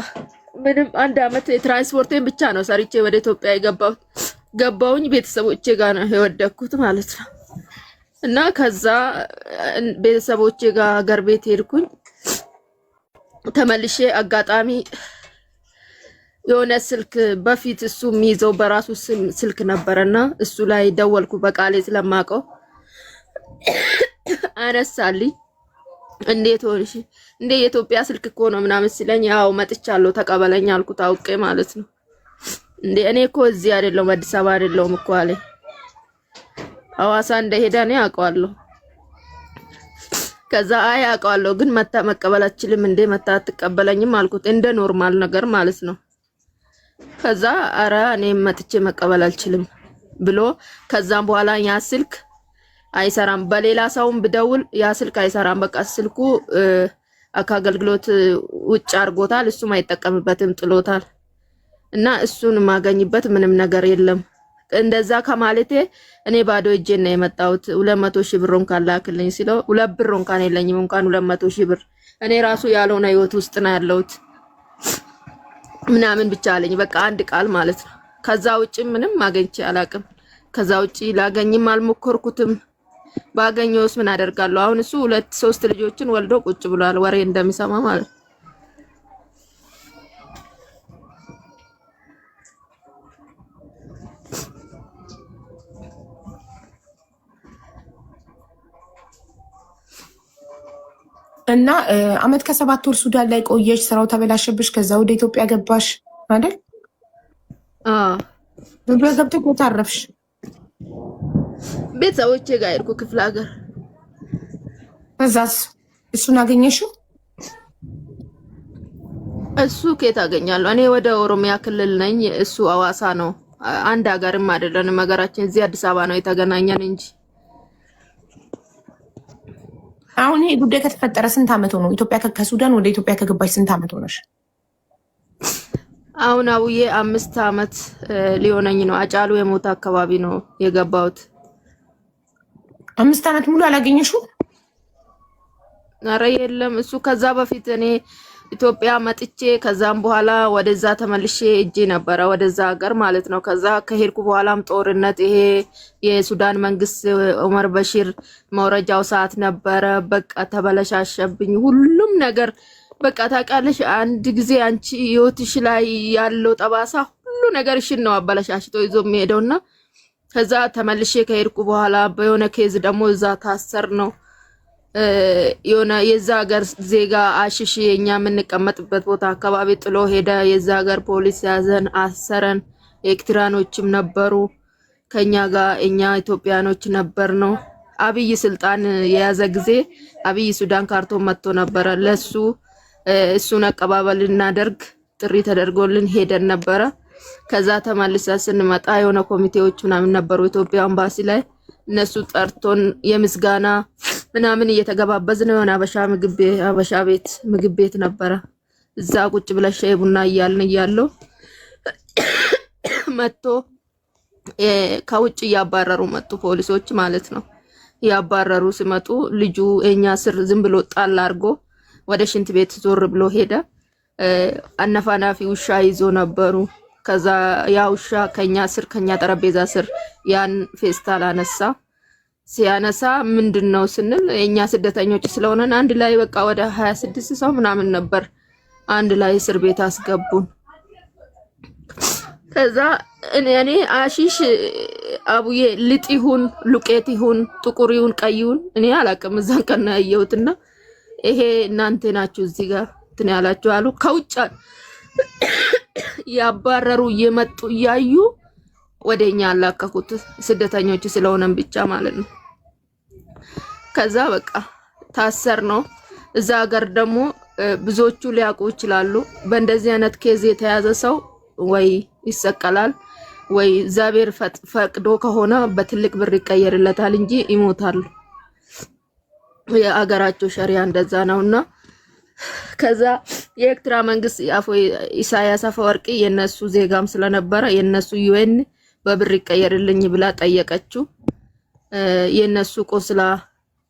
A: ምንም 1 አመት የትራንስፖርቴን ብቻ ነው ሰርቼ ወደ ኢትዮጵያ ገባሁኝ። ቤተሰቦቼ ጋር ነው የወደኩት ማለት ነው። እና ከዛ ቤተሰቦቼ ጋር ሀገር ቤት ሄድኩኝ። ተመልሼ አጋጣሚ የሆነ ስልክ በፊት እሱ የሚይዘው በራሱ ስልክ ነበርና እሱ ላይ ደወልኩ በቃሌ ስለማቀው አነሳልኝ። እንዴት ሆንሽ? እንዴ የኢትዮጵያ ስልክ እኮ ነው ምናምን ሲለኝ ያው መጥቻለሁ ተቀበለኝ አልኩት አውቄ ማለት ነው። እንዴ እኔ እኮ እዚህ አይደለም አዲስ አበባ አይደለም እኮ አለኝ። ሐዋሳ እንደሄደ እኔ አውቀዋለሁ። ከዛ አይ አውቀዋለሁ ግን መታ መቀበል አትችልም እንዴ መታ አትቀበለኝም አልኩት እንደ ኖርማል ነገር ማለት ነው። ከዛ አረ እኔ መጥቼ መቀበል አልችልም ብሎ ከዛም በኋላ ያ ስልክ አይሰራም። በሌላ ሰውም ብደውል ያ ስልክ አይሰራም። በቃ ስልኩ አገልግሎት ውጭ አርጎታል። እሱም አይጠቀምበትም ጥሎታል። እና እሱን ማገኝበት ምንም ነገር የለም። እንደዛ ከማለቴ እኔ ባዶ እጄን ነው የመጣሁት። 200 ሺህ ብር እንኳን ላክልኝ ሲለው 2 ብር እንኳን የለኝም እንኳን 200 ሺህ ብር እኔ ራሱ ያልሆነ ህይወት ውስጥ ነው ያለሁት ምናምን ብቻ አለኝ። በቃ አንድ ቃል ማለት ነው። ከዛ ውጪ ምንም ማገኝቼ አላቅም። ከዛ ውጪ ላገኝም አልሞከርኩትም። ባገኘውስ ምን አደርጋለሁ? አሁን እሱ 2-3 ልጆችን ወልዶ ቁጭ ብሏል ወሬ እንደሚሰማ ማለት ነው።
B: እና አመት ከ7 ወር ሱዳን ላይ ቆየሽ፣ ስራው ተበላሸብሽ፣ ከዛ ወደ ኢትዮጵያ ገባሽ አይደል? ገብተሽ ቦታ አረፍሽ።
A: ቤተሰቦቼ ጋር ሄድኩ ክፍለ ሀገር።
B: ከዛስ እሱን አገኘሽው?
A: እሱ ከየት አገኛለሁ? እኔ ወደ ኦሮሚያ ክልል ነኝ፣ እሱ ሐዋሳ ነው። አንድ ሀገርም አይደለንም። ሀገራችን እዚህ አዲስ አበባ ነው የተገናኘን እንጂ
B: አሁን ይሄ ጉዳይ ከተፈጠረ ስንት ዓመት ሆኖ? ኢትዮጵያ ከሱዳን ወደ ኢትዮጵያ ከገባች ስንት ዓመት ሆነሽ?
A: አሁን አውዬ 5 ዓመት ሊሆነኝ ነው። አጫሉ የሞት አካባቢ ነው የገባሁት።
B: 5 ዓመት ሙሉ አላገኘሽው?
A: ኧረ የለም እሱ ከዛ በፊት እኔ ኢትዮጵያ መጥቼ ከዛም በኋላ ወደዛ ተመልሼ እጄ ነበረ ወደዛ ሀገር ማለት ነው። ከዛ ከሄድኩ በኋላም ጦርነት ይሄ የሱዳን መንግስት ዑመር በሺር መውረጃው ሰዓት ነበረ። በቃ ተበለሻሸብኝ ሁሉም ነገር። በቃ ታውቃለሽ አንድ ጊዜ አንቺ ህይወትሽ ላይ ያለው ጠባሳ ሁሉ ነገርሽን ነው አበለሻሽቶ ይዞ የሚሄደውና ከዛ ተመልሼ ከሄድኩ በኋላ በሆነ ኬዝ ደግሞ እዛ ታሰር ነው የሆነ የዛ ሀገር ዜጋ አሽሽ የኛ የምንቀመጥበት ቦታ አካባቢ ጥሎ ሄደ። የዛ ሀገር ፖሊስ ያዘን አሰረን። ኤርትራኖችም ነበሩ ከኛ ጋር እኛ ኢትዮጵያኖች ነበር ነው። አብይ ስልጣን የያዘ ጊዜ አብይ ሱዳን ካርቱም መጥቶ ነበረ። ለሱ እሱን አቀባበል እናደርግ ጥሪ ተደርጎልን ሄደን ነበረ። ከዛ ተመልሰ ስንመጣ የሆነ ኮሚቴዎች ምናምን ነበሩ ኢትዮጵያ ኤምባሲ ላይ እነሱ ጠርቶን የምስጋና ምናምን እየተገባበዝን የሆነ አበሻ ቤት ምግብ ቤት ነበረ። እዛ ቁጭ ብለሽ ቡና እያለው መጥቶ ከውጭ እያባረሩ መጡ ፖሊሶች ማለት ነው። ያባረሩ ሲመጡ ልጁ እኛ ስር ዝም ብሎ ጣል አድርጎ ወደ ሽንት ቤት ዞር ብሎ ሄደ። አነፋናፊ ውሻ ይዞ ነበሩ። ከዛ ያ ውሻ ከኛ ስር ከኛ ጠረጴዛ ስር ያን ፌስታል አነሳ። ሲያነሳ ምንድነው ስንል የኛ ስደተኞች ስለሆነን አንድ ላይ በቃ ወደ 26 ሰው ምናምን ነበር አንድ ላይ እስር ቤት አስገቡን። ከዛ እኔ አሺሽ አቡዬ ልጥ ይሁን ሉቄት ይሁን ጥቁር ይሁን ቀይ ይሁን እኔ አላቅም። እዛን ቀን ያየሁትና ይሄ እናንተ ናችሁ እዚህ ጋር እንትን ያላችሁ አሉ። ከውጭ ያባረሩ እየመጡ እያዩ ወደኛ አላከኩት ስደተኞች ስለሆነን ብቻ ማለት ነው። ከዛ በቃ ታሰር ነው። እዛ ሀገር ደግሞ ብዙዎቹ ሊያውቁ ይችላሉ። በእንደዚህ አይነት ኬዝ የተያዘ ሰው ወይ ይሰቀላል ወይ እግዚአብሔር ፈቅዶ ከሆነ በትልቅ ብር ይቀየርለታል እንጂ ይሞታል። የአገራቸው ሸሪያ እንደዛ ነውና ከዛ የኤርትራ መንግስት ኢሳያስ አፈወርቂ የነሱ ዜጋም ስለነበረ የነሱ ዩኤን በብር ይቀየርልኝ ብላ ጠየቀችው። የነሱ ቆስላ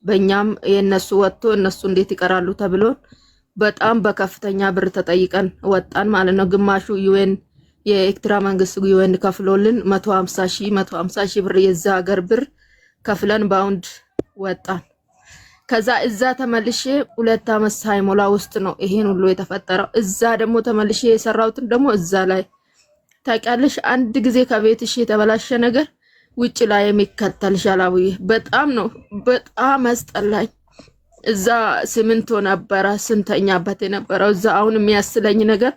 A: በእኛም የነሱ ወጥቶ እነሱ እንዴት ይቀራሉ ተብሎ በጣም በከፍተኛ ብር ተጠይቀን ወጣን ማለት ነው። ግማሹ ዩኤን የኤርትራ መንግስት ዩኤን ከፍሎልን 150 ሺህ ብር የዛ ሀገር ብር ከፍለን ባውንድ ወጣን። ከዛ እዛ ተመልሼ 2 ዓመት ሳይሞላ ውስጥ ነው ይሄን ሁሉ የተፈጠረው። እዛ ደግሞ ተመልሼ የሰራሁትን ደግሞ እዛ ላይ ታውቂያለሽ፣ አንድ ጊዜ ከቤትሽ የተበላሸ ነገር ውጭ ላይ የሚከተልሻል። አቡዬ በጣም አስጠላኝ። እዛ ስምንቶ ነበረ ስንተኛበት የነበረው እዛ አሁን የሚያስለኝ ነገር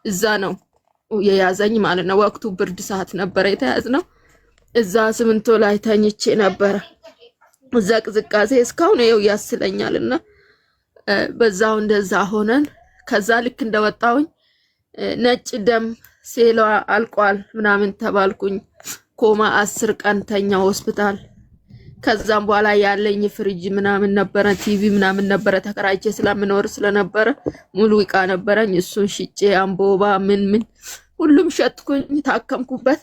A: እዛ ነው የያዘኝ ማለት ነው። ወቅቱ ብርድ ሰዓት ነበረ የተያዝነው። እዛ ስምንቶ ላይ ተኝቼ ነበረ። እዛ ቅዝቃዜ እስካሁን ይኸው ያስለኛልና በዛው እንደዛ ሆነን ከዛ ልክ እንደወጣሁኝ ነጭ ደም ሴሏ አልቋል ምናምን ተባልኩኝ። ኮማ 10 ቀን ተኛ ሆስፒታል። ከዛም በኋላ ያለኝ ፍሪጅ ምናምን ነበረ፣ ቲቪ ምናምን ነበረ። ተከራይቼ ስለምኖር ስለነበረ ሙሉ ዕቃ ነበረኝ። እሱን ሽጬ አምቦባ ምን ሁሉም ሸጥኩኝ፣ ታከምኩበት።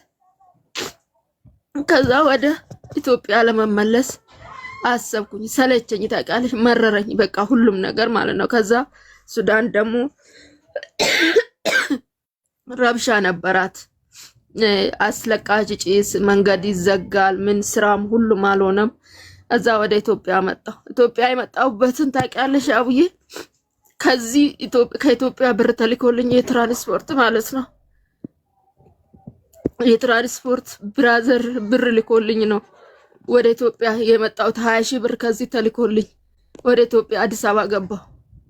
A: ከዛ ወደ ኢትዮጵያ ለመመለስ አሰብኩኝ። ሰለቸኝ፣ ታውቃለሽ፣ መረረኝ በቃ ሁሉም ነገር ማለት ነው። ከዛ ሱዳን ደግሞ ረብሻ ነበራት፣ አስለቃሽ ጭስ፣ መንገድ ይዘጋል፣ ምን ስራም ሁሉም አልሆነም። እዛ ወደ ኢትዮጵያ መጣሁ። ኢትዮጵያ የመጣሁበትን ታውቂያለሽ አቡዬ? ከዚህ ከኢትዮጵያ ብር ተልኮልኝ የትራንስፖርት ማለት ነው። የትራንስፖርት ብራዘር ብር ልኮልኝ ነው ወደ ኢትዮጵያ የመጣሁት። 20 ሺህ ብር ከዚህ ተልኮልኝ ወደ ኢትዮጵያ አዲስ አበባ ገባሁ።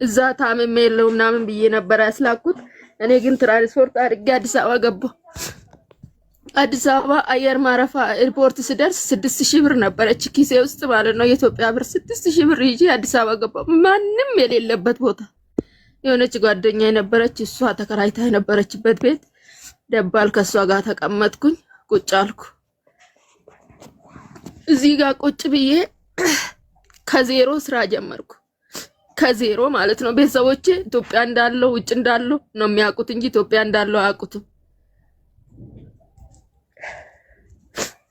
A: እዛ ታምሜ የለው ምናምን ብዬ ነበር ያስላኩት። እኔ ግን ትራንስፖርት አድርጌ አዲስ አበባ ገባሁ። አዲስ አበባ አየር ማረፊያ ኤርፖርት ስደርስ 6000 ብር ነበረች ኪሴ ውስጥ ማለት ነው። የኢትዮጵያ ብር 6000 ብር ይዤ አዲስ አበባ ገባሁ። ማንም የሌለበት ቦታ የሆነች ጓደኛ የነበረች እሷ ተከራይታ የነበረችበት ቤት ደባል ከሷ ጋር ተቀመጥኩኝ። ቁጭ አልኩ። እዚህ ጋር ቁጭ ብዬ ከዜሮ ስራ ጀመርኩ። ከዜሮ ማለት ነው። ቤተሰቦቼ ኢትዮጵያ እንዳለው ውጭ እንዳለው ነው የሚያውቁት እንጂ ኢትዮጵያ እንዳለው አያውቁትም።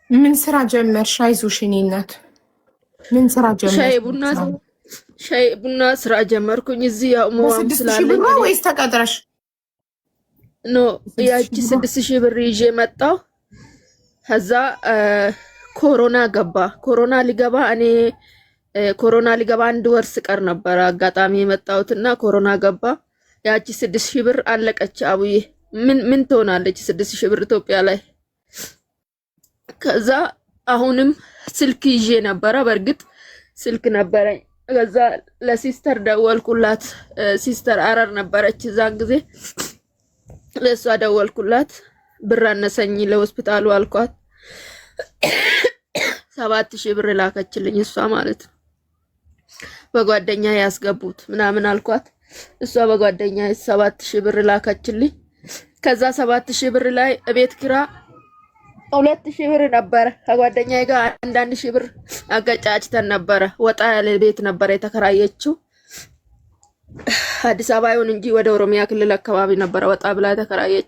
B: ምን ስራ ጀመርሽ? አይዞሽ የኔ እናት። ምን ስራ ጀመርሽ?
A: ሻይ ቡና ስራ ጀመርኩኝ። እዚህ ያው ሞዋም ስላለኝ
B: ወይስ ተቀጥረሽ?
A: ኖ ያቺ 6000 ብር ይዤ መጣሁ። ከዛ ኮሮና ገባ። ኮሮና ሊገባ አንድ ወር ስቀር ነበር አጋጣሚ የመጣሁትና ኮሮና ገባ። ያቺ 6000 ብር አለቀች። አቡዬ ምን ትሆናለች 6000 ብር ኢትዮጵያ ላይ? ከዛ አሁንም ስልክ ይዤ ነበረ። በርግጥ ስልክ ነበረኝ። ከዛ ለሲስተር ደወልኩላት። ሲስተር አረር ነበረች እዛን ጊዜ። ለሷ ደወልኩላት። ብር አነሰኝ ለሆስፒታሉ አልኳት። 7000 ብር ላከችልኝ እሷ ማለት ነው። በጓደኛ ያስገቡት ምናምን አልኳት። እሷ በጓደኛ 7000 ብር ላከችልኝ። ከዛ 7000 ብር ላይ ቤት ኪራ 2000 ብር ነበረ። ከጓደኛዬ ጋር 1000 ብር አገጫጭተን ነበረ። ወጣ ያለ ቤት ነበረ የተከራየችው። አዲስ አበባ ይሁን እንጂ ወደ ኦሮሚያ ክልል አካባቢ ነበረ ወጣ ብላ ተከራየች።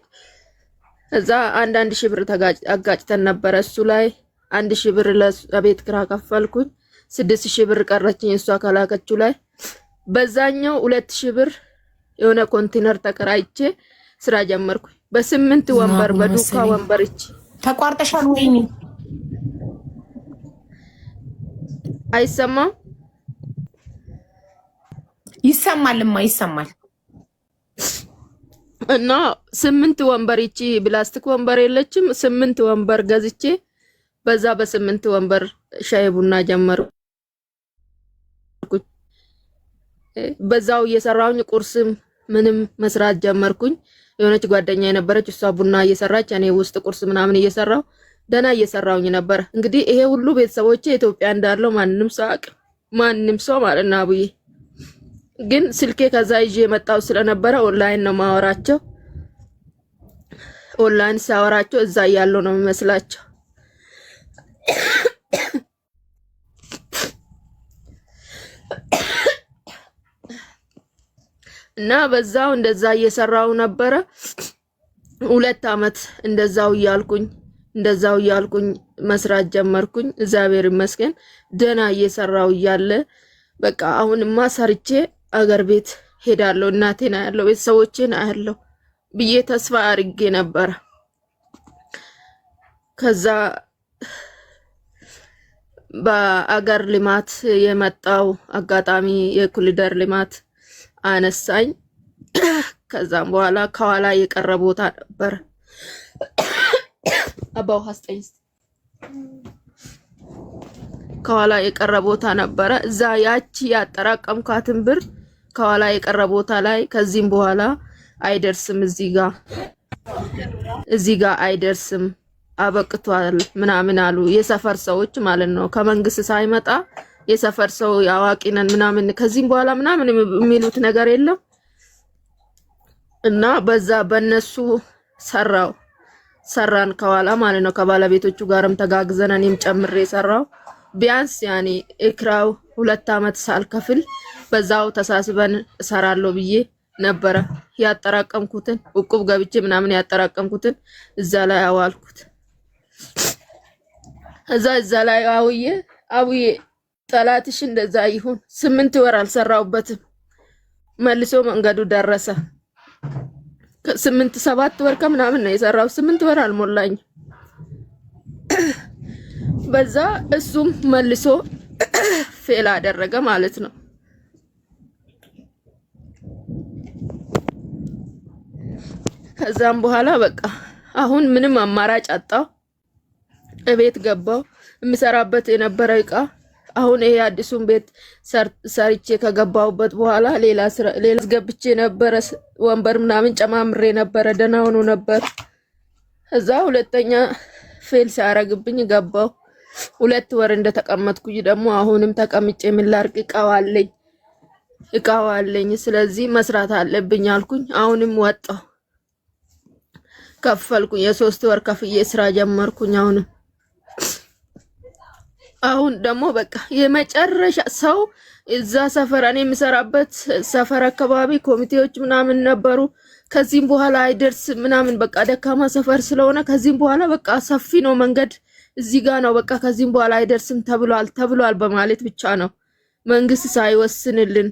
A: እዛ 1000 ብር አጋጭተን ነበረ። እሱ ላይ 1000 ብር ለቤት ኪራ ከፈልኩኝ። 6000 ብር ቀረችኝ እሷ ከላከችው ላይ። በዛኛው 2000 ብር የሆነ ኮንቴነር ተከራይቼ ስራ ጀመርኩኝ። በ8 ወንበር በዱካ ወንበር እቺ
B: ተቋርጠሻል ወይኔ?
A: አይሰማም?
B: ይሰማልማ ይሰማል።
A: እና 8 ወንበር እቺ ፕላስቲክ ወንበር የለችም። 8 ወንበር ገዝቼ በዛ በ8 ወንበር ሻይ ቡና ጀመርኩ። በዛው እየሰራሁኝ ቁርስም ምንም መስራት ጀመርኩኝ። የሆነች ጓደኛ የነበረች እሷ ቡና እየሰራች እኔ ውስጥ ቁርስ ምናምን እየሰራው ደና እየሰራውኝ ነበር። እንግዲህ ይሄ ሁሉ ቤተሰቦቼ ኢትዮጵያ እንዳለው ማንንም ሰው ማለት ነው። አቡዬ ግን ስልኬ ከዛ ይዤ መጣው ስለነበረ ኦንላይን ነው ማወራቸው። ኦንላይን ሳወራቸው እዛ ያለው ነው የሚመስላቸው። እና በዛው እንደዛ እየሰራው ነበረ 2 አመት እንደዛው እያልኩኝ መስራት ጀመርኩኝ። እግዚአብሔር ይመስገን ደና እየሰራው እያለ በቃ አሁንማ ሰርቼ አገር ቤት ሄዳለሁ፣ እናቴን አያለሁ፣ ቤተሰቦቼን አያለሁ ብዬ ተስፋ አድርጌ ነበር። ከዛ በአገር ልማት የመጣው አጋጣሚ የኮሪደር ልማት አነሳኝ። ከዛም በኋላ ከኋላ የቀረ ቦታ ነበር። አባው ሀስጠኝ ከኋላ የቀረ ቦታ ነበረ። እዛ ያቺ ያጠራቀምካትን ብር ከኋላ የቀረ ቦታ ላይ ከዚህም በኋላ አይደርስም፣ እዚህ ጋር አይደርስም፣ አበቅቷል ምናምን አሉ የሰፈር ሰዎች ማለት ነው። ከመንግስት ሳይመጣ የሰፈር ሰው ያዋቂነን ምናምን ከዚህም በኋላ ምናምን የሚሉት ነገር የለም። እና በዛ በነሱ ሰራን ከኋላ ማለት ነው። ከባለቤቶቹ ጋርም ተጋግዘን እኔም ጨምሬ ሰራው። ቢያንስ ያኔ እክራው 2 አመት ሳልከፍል በዛው ተሳስበን እሰራለሁ ብዬ ነበረ ያጠራቀምኩትን እቁብ ገብቼ ምናምን ያጠራቀምኩትን እዛ ላይ አዋልኩት። እዛ ላይ አውዬ ጠላትሽ እንደዛ ይሁን 8 ወር አልሰራውበትም። መልሶ መንገዱ ደረሰ። 7 ወር ከምናምን ነው የሰራው። 8 ወር አልሞላኝ። በዛ እሱም መልሶ ፌል አደረገ ማለት ነው። ከዛም በኋላ በቃ አሁን ምንም አማራጭ አጣው። እቤት ገባው። የምሰራበት የነበረ እቃ አሁን ይሄ አዲሱን ቤት ሰርቼ ከገባውበት በኋላ ሌላ ገብቼ ነበረ። ወንበር ምናምን ጨማምሬ ነበረ። ደህና ሆኖ ነበር። እዛ ሁለተኛ ፌል ሲያረግብኝ ገባው። 2 ወር እንደተቀመጥኩኝ ደግሞ አሁንም ተቀምጬ ምን ላድርግ? እቃው አለኝ። ስለዚህ መስራት አለብኝ አልኩኝ። አሁንም ወጣው ከፈልኩኝ። የ3 ወር ከፍዬ ስራ ጀመርኩኝ። አሁንም አሁን ደግሞ በቃ የመጨረሻ ሰው እዛ ሰፈር እኔ የምሰራበት ሰፈር አካባቢ ኮሚቴዎች ምናምን ነበሩ። ከዚህም በኋላ አይደርስ ምናምን በቃ ደካማ ሰፈር ስለሆነ ከዚህም በኋላ በቃ ሰፊ ነው መንገድ እዚህ ጋር ነው በቃ ከዚህም በኋላ አይደርስም ተብሏል በማለት ብቻ ነው መንግስት ሳይወስንልን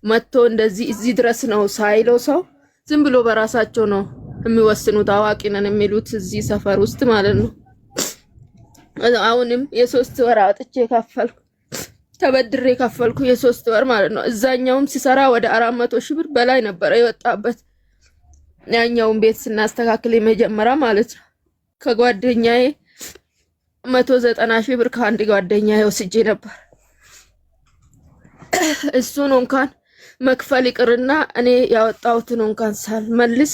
A: መጥቶ እንደዚህ እዚህ ድረስ ነው ሳይለው ሰው ዝም ብሎ በራሳቸው ነው የሚወስኑት። አዋቂ ነን የሚሉት እዚህ ሰፈር ውስጥ ማለት ነው። አሁንም የ3 ወር አጥቼ ከፈልኩ ተበድሬ ከፈልኩ የ3 ወር ማለት ነው። እዛኛውም ሲሰራ ወደ 400 ሺህ ብር በላይ ነበር የወጣበት። ያኛውን ቤት ስናስተካክል የመጀመሪያ ማለት ነው ከጓደኛዬ 190 ሺህ ብር ከአንድ ጓደኛዬ ወስጄ ነበር። እሱን እንኳን መክፈል ይቅርና እኔ ያወጣሁትን እንኳን ሳልመልስ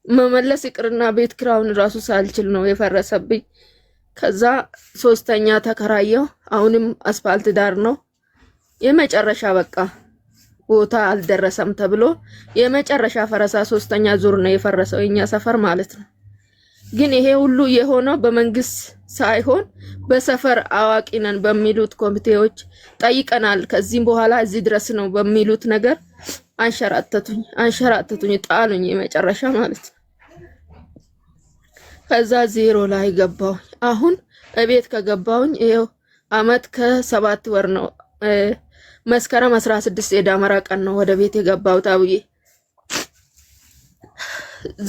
A: መመለስ ይቅርና ቤት ክራውን ራሱ ሳልችል ነው የፈረሰብኝ። ከዛ 3ኛ ተከራየው። አሁንም አስፋልት ዳር ነው የመጨረሻ በቃ ቦታ አልደረሰም ተብሎ የመጨረሻ ፈረሳ 3ኛ ዙር ነው የፈረሰው የኛ ሰፈር ማለት ነው። ግን ይሄ ሁሉ የሆነው በመንግስት ሳይሆን በሰፈር አዋቂ ነን በሚሉት ኮሚቴዎች ጠይቀናል። ከዚህም በኋላ እዚህ ድረስ ነው በሚሉት ነገር አንሸራተቱኝ ጣሉኝ የመጨረሻ ማለት ነው። ከዛ 0 ላይ ገባው። አሁን እቤት ከገባውኝ ይሄው አመት ከ7 ወር ነው። መስከረም 16 የዳመራ ቀን ነው ወደ ቤት የገባው ታውዬ።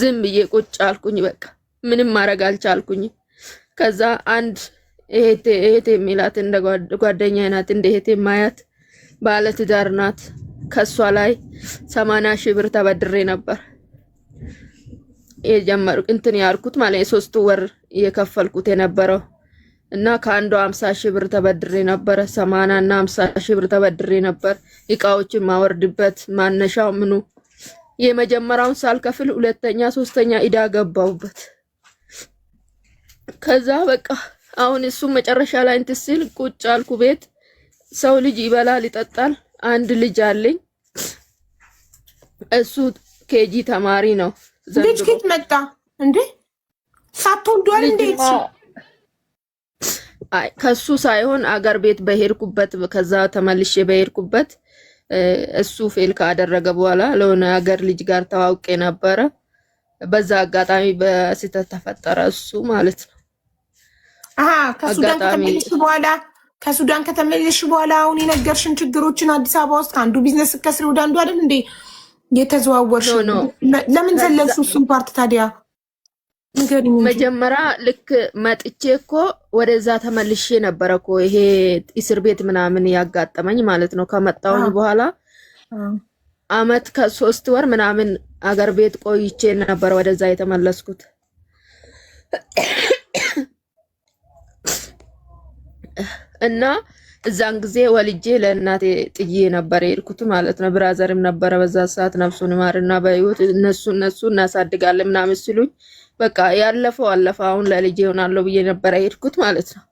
A: ዝም ብዬ ቁጭ አልኩኝ በቃ ምንም ማድረግ አልቻልኩኝ። ከዛ አንድ እህቴ የሚላት እንደ ጓደኛዬ ናት እንደ እህቴ ማያት ባለ ትዳር ናት። ከሷ ላይ 80 ሺህ ብር ተበድሬ ነበር የጀመርኩ እንትን ያልኩት ማለት የ3 ወር የከፈልኩት የነበረው እና ከአንዷ 50 ሺህ ብር ተበድሬ ነበር። 80 እና 50 ሺህ ብር ተበድሬ ነበር እቃዎችን ማወርድበት ማነሻው ምኑ የመጀመሪያውን ሳልከፍል 2ኛ 3ኛ ኢዳ ገባውበት። ከዛ በቃ አሁን እሱ መጨረሻ ላይ እንትን ሲል ቁጭ አልኩ ቤት። ሰው ልጅ ይበላል ይጠጣል። አንድ ልጅ አለኝ እሱ ኬጂ ተማሪ ነው።
B: ልጅ ከየት መጣ እንዴ? ሳትወልዷል እንዴት?
A: አይ ከሱ ሳይሆን አገር ቤት በሄድኩበት ከዛ ተመልሼ በሄድኩበት እሱ ፌል ካደረገ በኋላ ለሆነ አገር ልጅ ጋር ተዋውቄ ነበረ። በዛ አጋጣሚ በስህተት ተፈጠረ እሱ ማለት ነው።
B: ከሱዳን ከተመለስሽ በኋላ አሁን የነገርሽን ችግሮችን አዲስ አበባ ውስጥ አንዱ ቢዝነስ ከስሪ ወደ አንዱ አይደል እንዴ የተዘዋወርሽ? ለምን ዘለልሽ እሱን ፓርት ታዲያ?
A: መጀመሪያ ልክ መጥቼ እኮ ወደዛ ተመልሼ ነበረ እኮ ይሄ እስር ቤት ምናምን ያጋጠመኝ ማለት ነው። ከመጣሁኝ በኋላ አመት ከ3 ወር ምናምን አገር ቤት ቆይቼ ነበር ወደዛ የተመለስኩት። እና እዛን ጊዜ ወልጄ ለእናቴ ጥዬ ነበር የሄድኩት ማለት ነው። ብራዘርም ነበረ በዛ ሰዓት ነፍሱን ማርና በህይወት እነሱ እናሳድጋለን ምናምን ሲሉኝ በቃ ያለፈው አለፈ አሁን ለልጄ ይሆናለሁ ብዬ ነበር የሄድኩት ማለት ነው።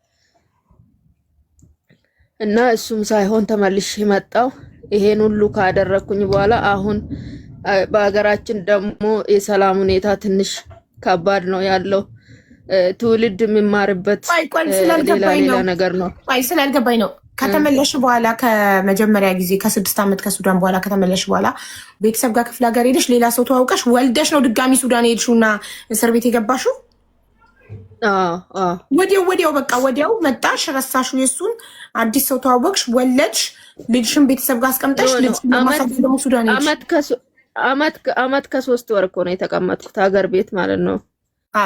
A: እና እሱም ሳይሆን ተመልሼ መጣሁ። ይሄን ሁሉ ካደረኩኝ በኋላ አሁን በሀገራችን ደግሞ የሰላም ሁኔታ ትንሽ ከባድ ነው ያለው። ትውልድ የሚማርበት ሌላ ነገር ነው።
B: ስላልገባኝ ነው። ከተመለሽ በኋላ ከመጀመሪያ ጊዜ ከ6 ዓመት ከሱዳን በኋላ ከተመለሽ በኋላ ቤተሰብ ጋር ክፍለ ሀገር ሄደሽ ሌላ ሰው ተዋውቀሽ ወልደሽ ነው ድጋሚ ሱዳን ሄድሽው እና እስር ቤት የገባሽው? ወዲያው በቃ ወዲያው መጣሽ፣ ረሳሹ የሱን አዲስ ሰው ተዋወቅሽ፣ ወለድሽ፣ ልጅሽን ቤተሰብ ጋር አስቀምጠሽ ልጅሽን ለማሳደግ ደግሞ ሱዳን ሄድሽ።
A: አመት ከ3 ወር እኮ ነው የተቀመጥኩት ሀገር ቤት ማለት ነው።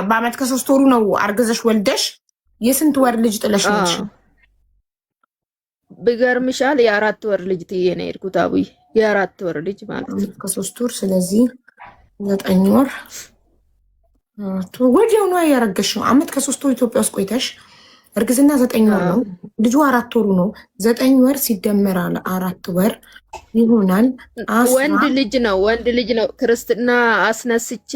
B: በአመት ከ3 ወሩ ነው አርግዘሽ ወልደሽ። የስንት ወር ልጅ ጥለሽ ነች?
A: ብገርምሻል የ4 ወር ልጅ ትዬ ነው የሄድኩት አቡይ። የ4 ወር ልጅ ማለት ነው
B: ከ3 ወር። ስለዚህ 9 ወር ወዲያው ነው ያረገሽው። አመት ከ3 ወር ኢትዮጵያ ውስጥ ቆይተሽ እርግዝና 9 ወር ነው። ልጁ 4 ወሩ ነው። 9 ወር ሲደመር 4 ወር ይሆናል።
A: ወንድ ልጅ ነው። ክርስትና አስነስቼ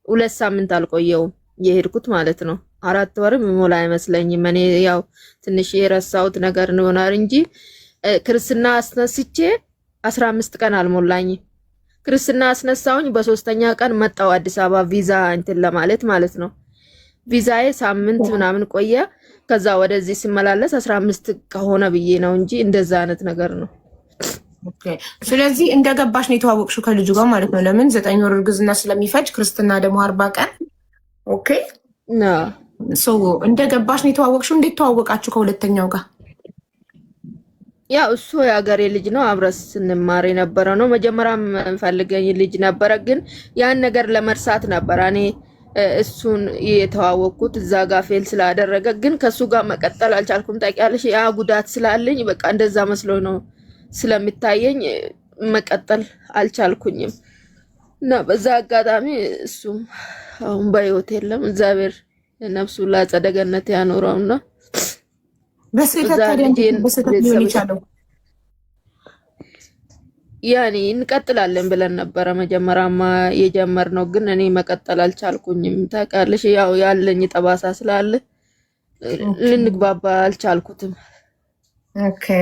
A: 2 ሳምንት አልቆየውም የሄድኩት ማለት ነው። 4 ወርም ሞላ አይመስለኝም። እኔ ያው ትንሽ የረሳሁት ነገር ይሆናል እንጂ ክርስትና አስነስቼ 15 ቀን አልሞላኝም። ክርስትና አስነሳውኝ በ3ኛ ቀን መጣው አዲስ አበባ ቪዛ እንትን ለማለት ማለት ነው። ቪዛዬ ሳምንት ምናምን ቆየ። ከዛ ወደዚህ ሲመላለስ 15 ከሆነ ብዬ ነው እንጂ እንደዛ አይነት ነገር ነው።
B: ኦኬ ስለዚህ እንደገባሽ ነው የተዋወቅሽው ከልጁ ጋር ማለት ነው። ለምን 9 ወር እርግዝና ስለሚፈጅ ክርስትና ደግሞ 40 ቀን። ኦኬ ሶ እንደገባሽ ነው የተዋወቅሽው። እንዴት ተዋወቃችሁ ከሁለተኛው ጋር?
A: ያው እሱ የአገሬ ልጅ ነው፣ አብረን ስንማር የነበረ ነው። መጀመሪያም ፈልገኝ ልጅ ነበረ፣ ግን ያን ነገር ለመርሳት ነበረ እኔ እሱን የተዋወቅኩት እዛ ጋር ፌል ስላደረገ፣ ግን ከሱ ጋር መቀጠል አልቻልኩም። ታውቂያለሽ፣ ያ ጉዳት ስላለኝ በቃ እንደዛ መስሎ ነው ስለሚታየኝ መቀጠል አልቻልኩኝም። እና በዛ አጋጣሚ እሱም አሁን በህይወት የለም። እግዚአብሔር ነፍሱን ለአጸደ ገነት ያኖረውና ያኔ እንቀጥላለን ብለን ነበረ መጀመሪያማ የጀመርነው፣ ግን እኔ መቀጠል አልቻልኩኝም። ታውቃለሽ ያው ያለኝ ጠባሳ ስላለ ልንግባባ አልቻልኩትም።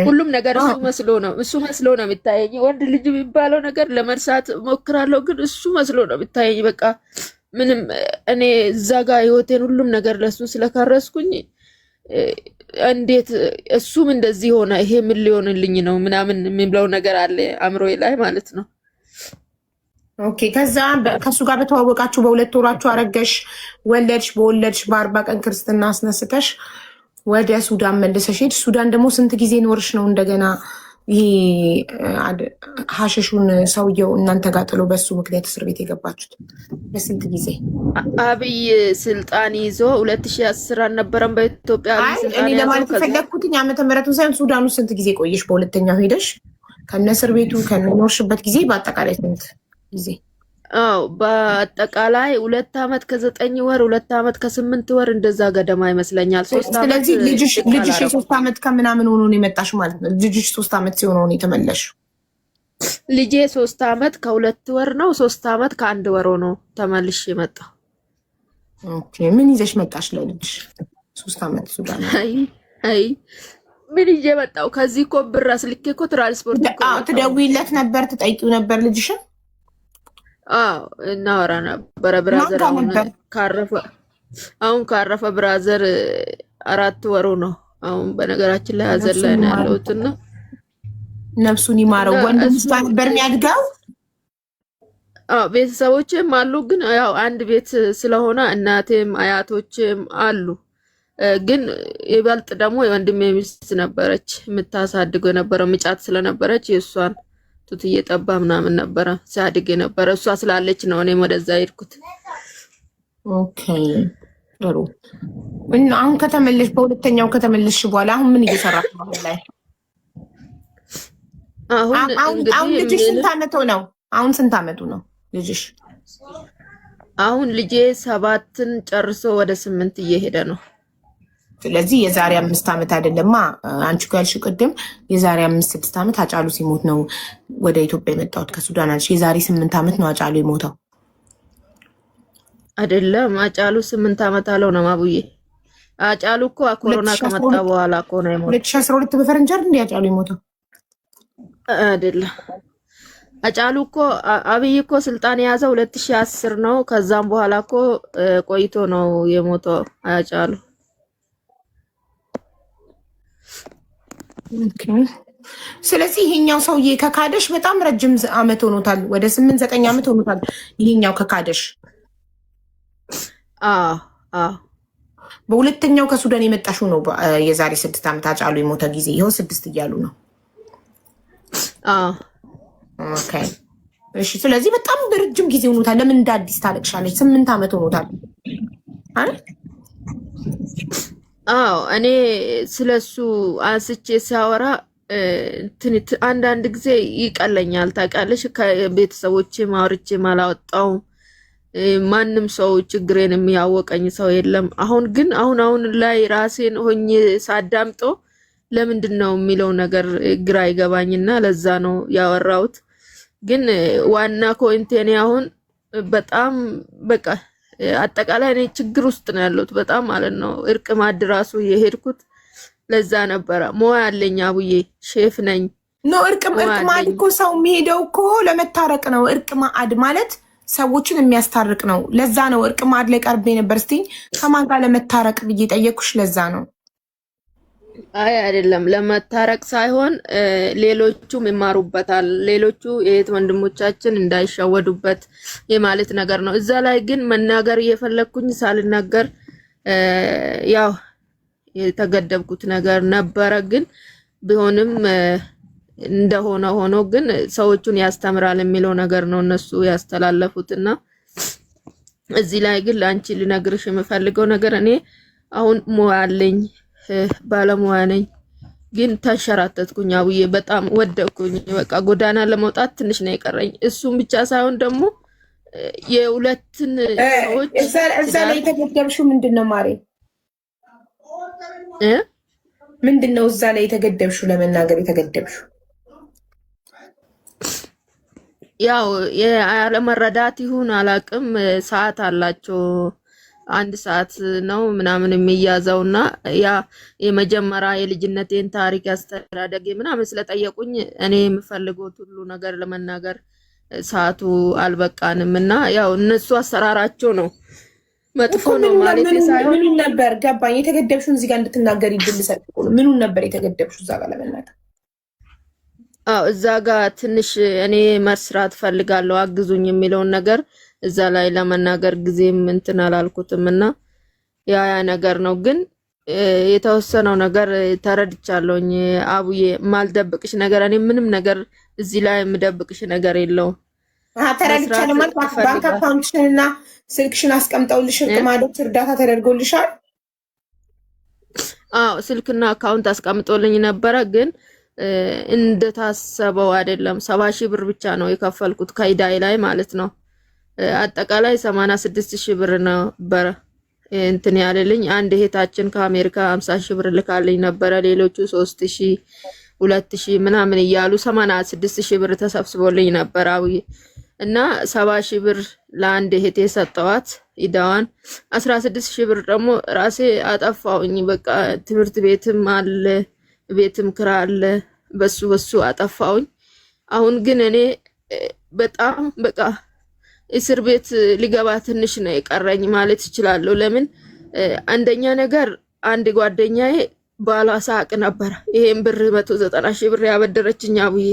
A: ሁሉም ነገር እሱ መስሎ ነው የሚታየኝ። ወንድ ልጅ የሚባለው ነገር ለመርሳት ሞክራለሁ፣ ግን እሱ መስሎ ነው የሚታየኝ። በቃ ምንም እኔ እዛ ጋር ህይወቴን ሁሉም ነገር ለሱ ስለካረስኩኝ እንዴት እሱም እንደዚህ ሆነ፣ ይሄ ምን ሊሆንልኝ ነው ምናምን የሚብለው ነገር አለ አእምሮዬ ላይ ማለት ነው።
B: ኦኬ ከዛ ከሱ ጋር በተዋወቃችሁ በ2 ወራችሁ አረገሽ፣ ወለድሽ። በወለድሽ በ40 ቀን ክርስትና አስነስተሽ ወደ ሱዳን መልሰሽ ሄድሽ። ሱዳን ደግሞ ስንት ጊዜ ኖርሽ ነው እንደገና ይሄ ሀሸሹን ሰውየው እናንተ ጋር ጥሎ በሱ ምክንያት እስር ቤት የገባችሁት? በስንት ጊዜ?
A: አብይ ስልጣን ይዞ 2010 አልነበረም በኢትዮጵያ?
B: እኔ ለማለት የፈለግኩትኝ ዓመተ ምህረቱን ሳይሆን ሱዳኑ ስንት ጊዜ ቆየሽ? በሁለተኛው ሄደሽ ከነ እስር ቤቱ ከኖርሽበት ጊዜ በአጠቃላይ ስንት ጊዜ?
A: አዎ በአጠቃላይ 2 ዓመት ከ9 ወር 2 ዓመት ከ8 ወር እንደዛ ገደማ ይመስለኛል። 3 ዓመት።
B: ስለዚህ ልጅሽ የ3 ዓመት ከምናምን ሆኖ ነው የመጣሽ ማለት ነው። ልጅሽ 3 ዓመት ሲሆን ነው የተመለሽው?
A: ልጄ 3 ዓመት ከ2 ወር ነው። 3 ዓመት ከ1 ወር ነው ተመልሽ የመጣው።
B: ኦኬ ምን ይዘሽ መጣሽ ለልጅሽ? 3 ዓመት ሱዳን።
A: አይ ምን ይዤ መጣው? ከዚህ እኮ ብር አስልኬ እኮ ትራንስፖርት እኮ
B: ትደውይለት ነበር? ትጠይቂው ነበር ልጅሽን?
A: አዎ እናወራ ነበረ። ብራዘር አሁን ካረፈ ብራዘር 4 ወሩ ነው አሁን። በነገራችን ላይ ሀዘን ላይ ነው ያለሁትና
B: ነፍሱን ይማረው። ወንድምሽ ነበር የሚያድገው?
A: አዎ ቤተሰቦችም አሉ፣ ግን ያው አንድ ቤት ስለሆነ እናቴም አያቶችም አሉ። ግን ይበልጥ ደግሞ የወንድሜ ሚስት ነበረች የምታሳድገው የነበረው ምጫት ስለነበረች የእሷን ቱት እየጠባ ምናምን ነበረ ሲያድግ የነበረ። እሷ ስላለች ነው እኔም ወደዛ ሄድኩት።
B: ኦኬ ጥሩ። እና አሁን ከተመለሽ በሁለተኛው ከተመለሽ በኋላ አሁን ምን እየሰራሽ ነው ላይ? አሁን ልጅሽ ስንት ዓመቱ ነው? አሁን ስንት ዓመቱ ነው ልጅሽ?
A: አሁን ልጄ 7ን ጨርሶ ወደ 8 እየሄደ ነው።
B: ስለዚህ የዛሬ 5 ዓመት አይደለማ አንቺ እኮ ያልሽው ቅድም የዛሬ 5-6 ዓመት አጫሉ ሲሞት ነው ወደ ኢትዮጵያ የመጣሁት ከሱዳን አልሽ። የዛሬ 8 ዓመት ነው አጫሉ የሞተው አይደለም? አጫሉ 8 ዓመት አለው ነው ማቡዬ። አጫሉ እኮ ኮሮና ከመጣ በኋላ እኮ ነው የሞተው። 2012 በፈረንጅ አይደል እንዴ አጫሉ የሞተው?
A: አይደለም አጫሉ እኮ አብይ እኮ ስልጣን የያዘው 2010 ነው። ከዛም በኋላ እኮ ቆይቶ ነው የሞተው አጫሉ።
B: ስለዚህ ይሄኛው ሰውዬ ከካደሽ በጣም ረጅም ዓመት ሆኖታል። ወደ 8-9 ዓመት ሆኖታል ይሄኛው ከካደሽ። በሁለተኛው ከሱዳን የመጣሽው ነው የዛሬ 6 ዓመት አጫሉ የሞተ ጊዜ። ይኸው 6 እያሉ ነው። ኦኬ እሺ። ስለዚህ በጣም በረጅም ጊዜ ሆኖታል። ለምን እንደ አዲስ ታለቅሻለች? 8 ዓመት ሆኖታል አይደል?
A: አዎ እኔ ስለሱ አንስቼ ሲያወራ አንዳንድ ጊዜ ይቀለኛል። ታውቃለሽ ከቤተሰቦቼ ማውርቼ አላወጣውም። ማንም ሰው ችግሬን የሚያወቀኝ ሰው የለም። አሁን ግን አሁን ላይ ራሴን ሆኜ ሳዳምጦ ለምንድን ነው የሚለው ነገር ግራ ይገባኝና ለዛ ነው ያወራሁት። ግን ዋና ኮንቴኔ አሁን በጣም በቃ አጠቃላይ እኔ ችግር ውስጥ ነው ያለሁት በጣም ማለት ነው። እርቅ ማዕድ ራሱ የሄድኩት ለዛ ነበረ። ሞያ አለኝ አቡዬ፣ ሼፍ ነኝ።
B: እርቅ ማዕድ እኮ ሰው የሚሄደው እኮ ለመታረቅ ነው። እርቅ ማዕድ ማለት ሰዎችን የሚያስታርቅ ነው። ለዛ ነው እርቅ ማዕድ ላይ ቀርቤ ነበር። እስቲ ከማን ጋር ለመታረቅ ብዬ ጠየኩሽ። ለዛ ነው
A: አይ አይደለም ለመታረቅ ሳይሆን ሌሎቹም ይማሩበታል። ሌሎቹ የእህት ወንድሞቻችን እንዳይሸወዱበት የማለት ነገር ነው። እዛ ላይ ግን መናገር እየፈለኩኝ ሳልናገር ያው የተገደብኩት ነገር ነበረ። ግን ቢሆንም እንደሆነ ሆኖ ግን ሰዎቹን ያስተምራል የሚለው ነገር ነው እነሱ ያስተላለፉትና እዚህ ላይ ግን ለአንቺ ልነግርሽ የምፈልገው ነገር እኔ አሁን ሙያ አለኝ፣ ባለሙያ ነኝ። ግን ተንሸራተትኩኝ አብዬ በጣም ወደኩኝ። በቃ ጎዳና ለመውጣት ትንሽ ነው የቀረኝ። እሱም ብቻ ሳይሆን ደግሞ የሁለትን ሰዎች
B: እዛ ላይ የተገደብሽው ምንድነው ማሬ? ምንድነው እዛ ላይ የተገደብሽው? ለመናገር የተገደብሽው
A: ያው ያለመረዳት ይሁን አላቅም። ሰዓት አላቸው 1 ሰዓት ነው ምናምን የሚያዘውና ያ የመጀመሪያ የልጅነቴን ታሪክ ያስተዳደግ ምናምን ስለጠየቁኝ እኔ የምፈልገው ሁሉ ነገር ለመናገር ሰዓቱ አልበቃንም እና ያው እነሱ አሰራራቸው ነው መጥፎ ነው ማለት ሳይሆን
B: ምኑን ነበር ገባኝ። የተገደብሽውን እዚህ ጋር እንድትናገር ይድል ሰጥኩ። ምኑን ነበር የተገደብሽው እዛ ጋር ለመናገር?
A: እዛ ጋር ትንሽ እኔ መስራት ፈልጋለሁ አግዙኝ የሚለውን ነገር እዛ ላይ ለመናገር ጊዜም እንትን አላልኩትም እና ያ ነገር ነው። ግን የተወሰነው ነገር ተረድቻለሁኝ አቡዬ። ማልደብቅሽ ነገር እኔ ምንም ነገር እዚህ ላይ የምደብቅሽ ነገር የለውም።
B: ተረድቻለሁ ማለት ባንክ አካውንትሽንና ስልክሽን አስቀምጠውልሽ ቅማዶች እርዳታ ተደርጎልሻል?
A: ስልክና አካውንት አስቀምጦልኝ ነበረ ግን እንደታሰበው አይደለም። 70 ሺህ ብር ብቻ ነው የከፈልኩት ከይዳይ ላይ ማለት ነው። አጠቃላይ 86 ሺህ ብር ነበረ እንትን ያለልኝ። አንድ እህታችን ከአሜሪካ 50 ሺህ ብር ልካልኝ ነበረ። ሌሎቹ 3 ሺህ 2 ሺህ ምናምን እያሉ 86 ሺህ ብር ተሰብስቦልኝ ነበር አብዬ እና 70 ሺህ ብር ለአንድ እህቴ ሰጠዋት ኢዳዋን። 16 ሺህ ብር ደግሞ ራሴ አጠፋውኝ። በቃ ትምህርት ቤትም አለ ቤትም ክራ አለ በሱ አጠፋውኝ። አሁን ግን እኔ በጣም በቃ እስር ቤት ሊገባ ትንሽ ነው የቀረኝ ማለት እችላለሁ። ለምን አንደኛ ነገር አንድ ጓደኛዬ ባሏ ሳቅ ነበር። ይሄን ብር 190 ሺህ ብር ያበደረችኝ አብዬ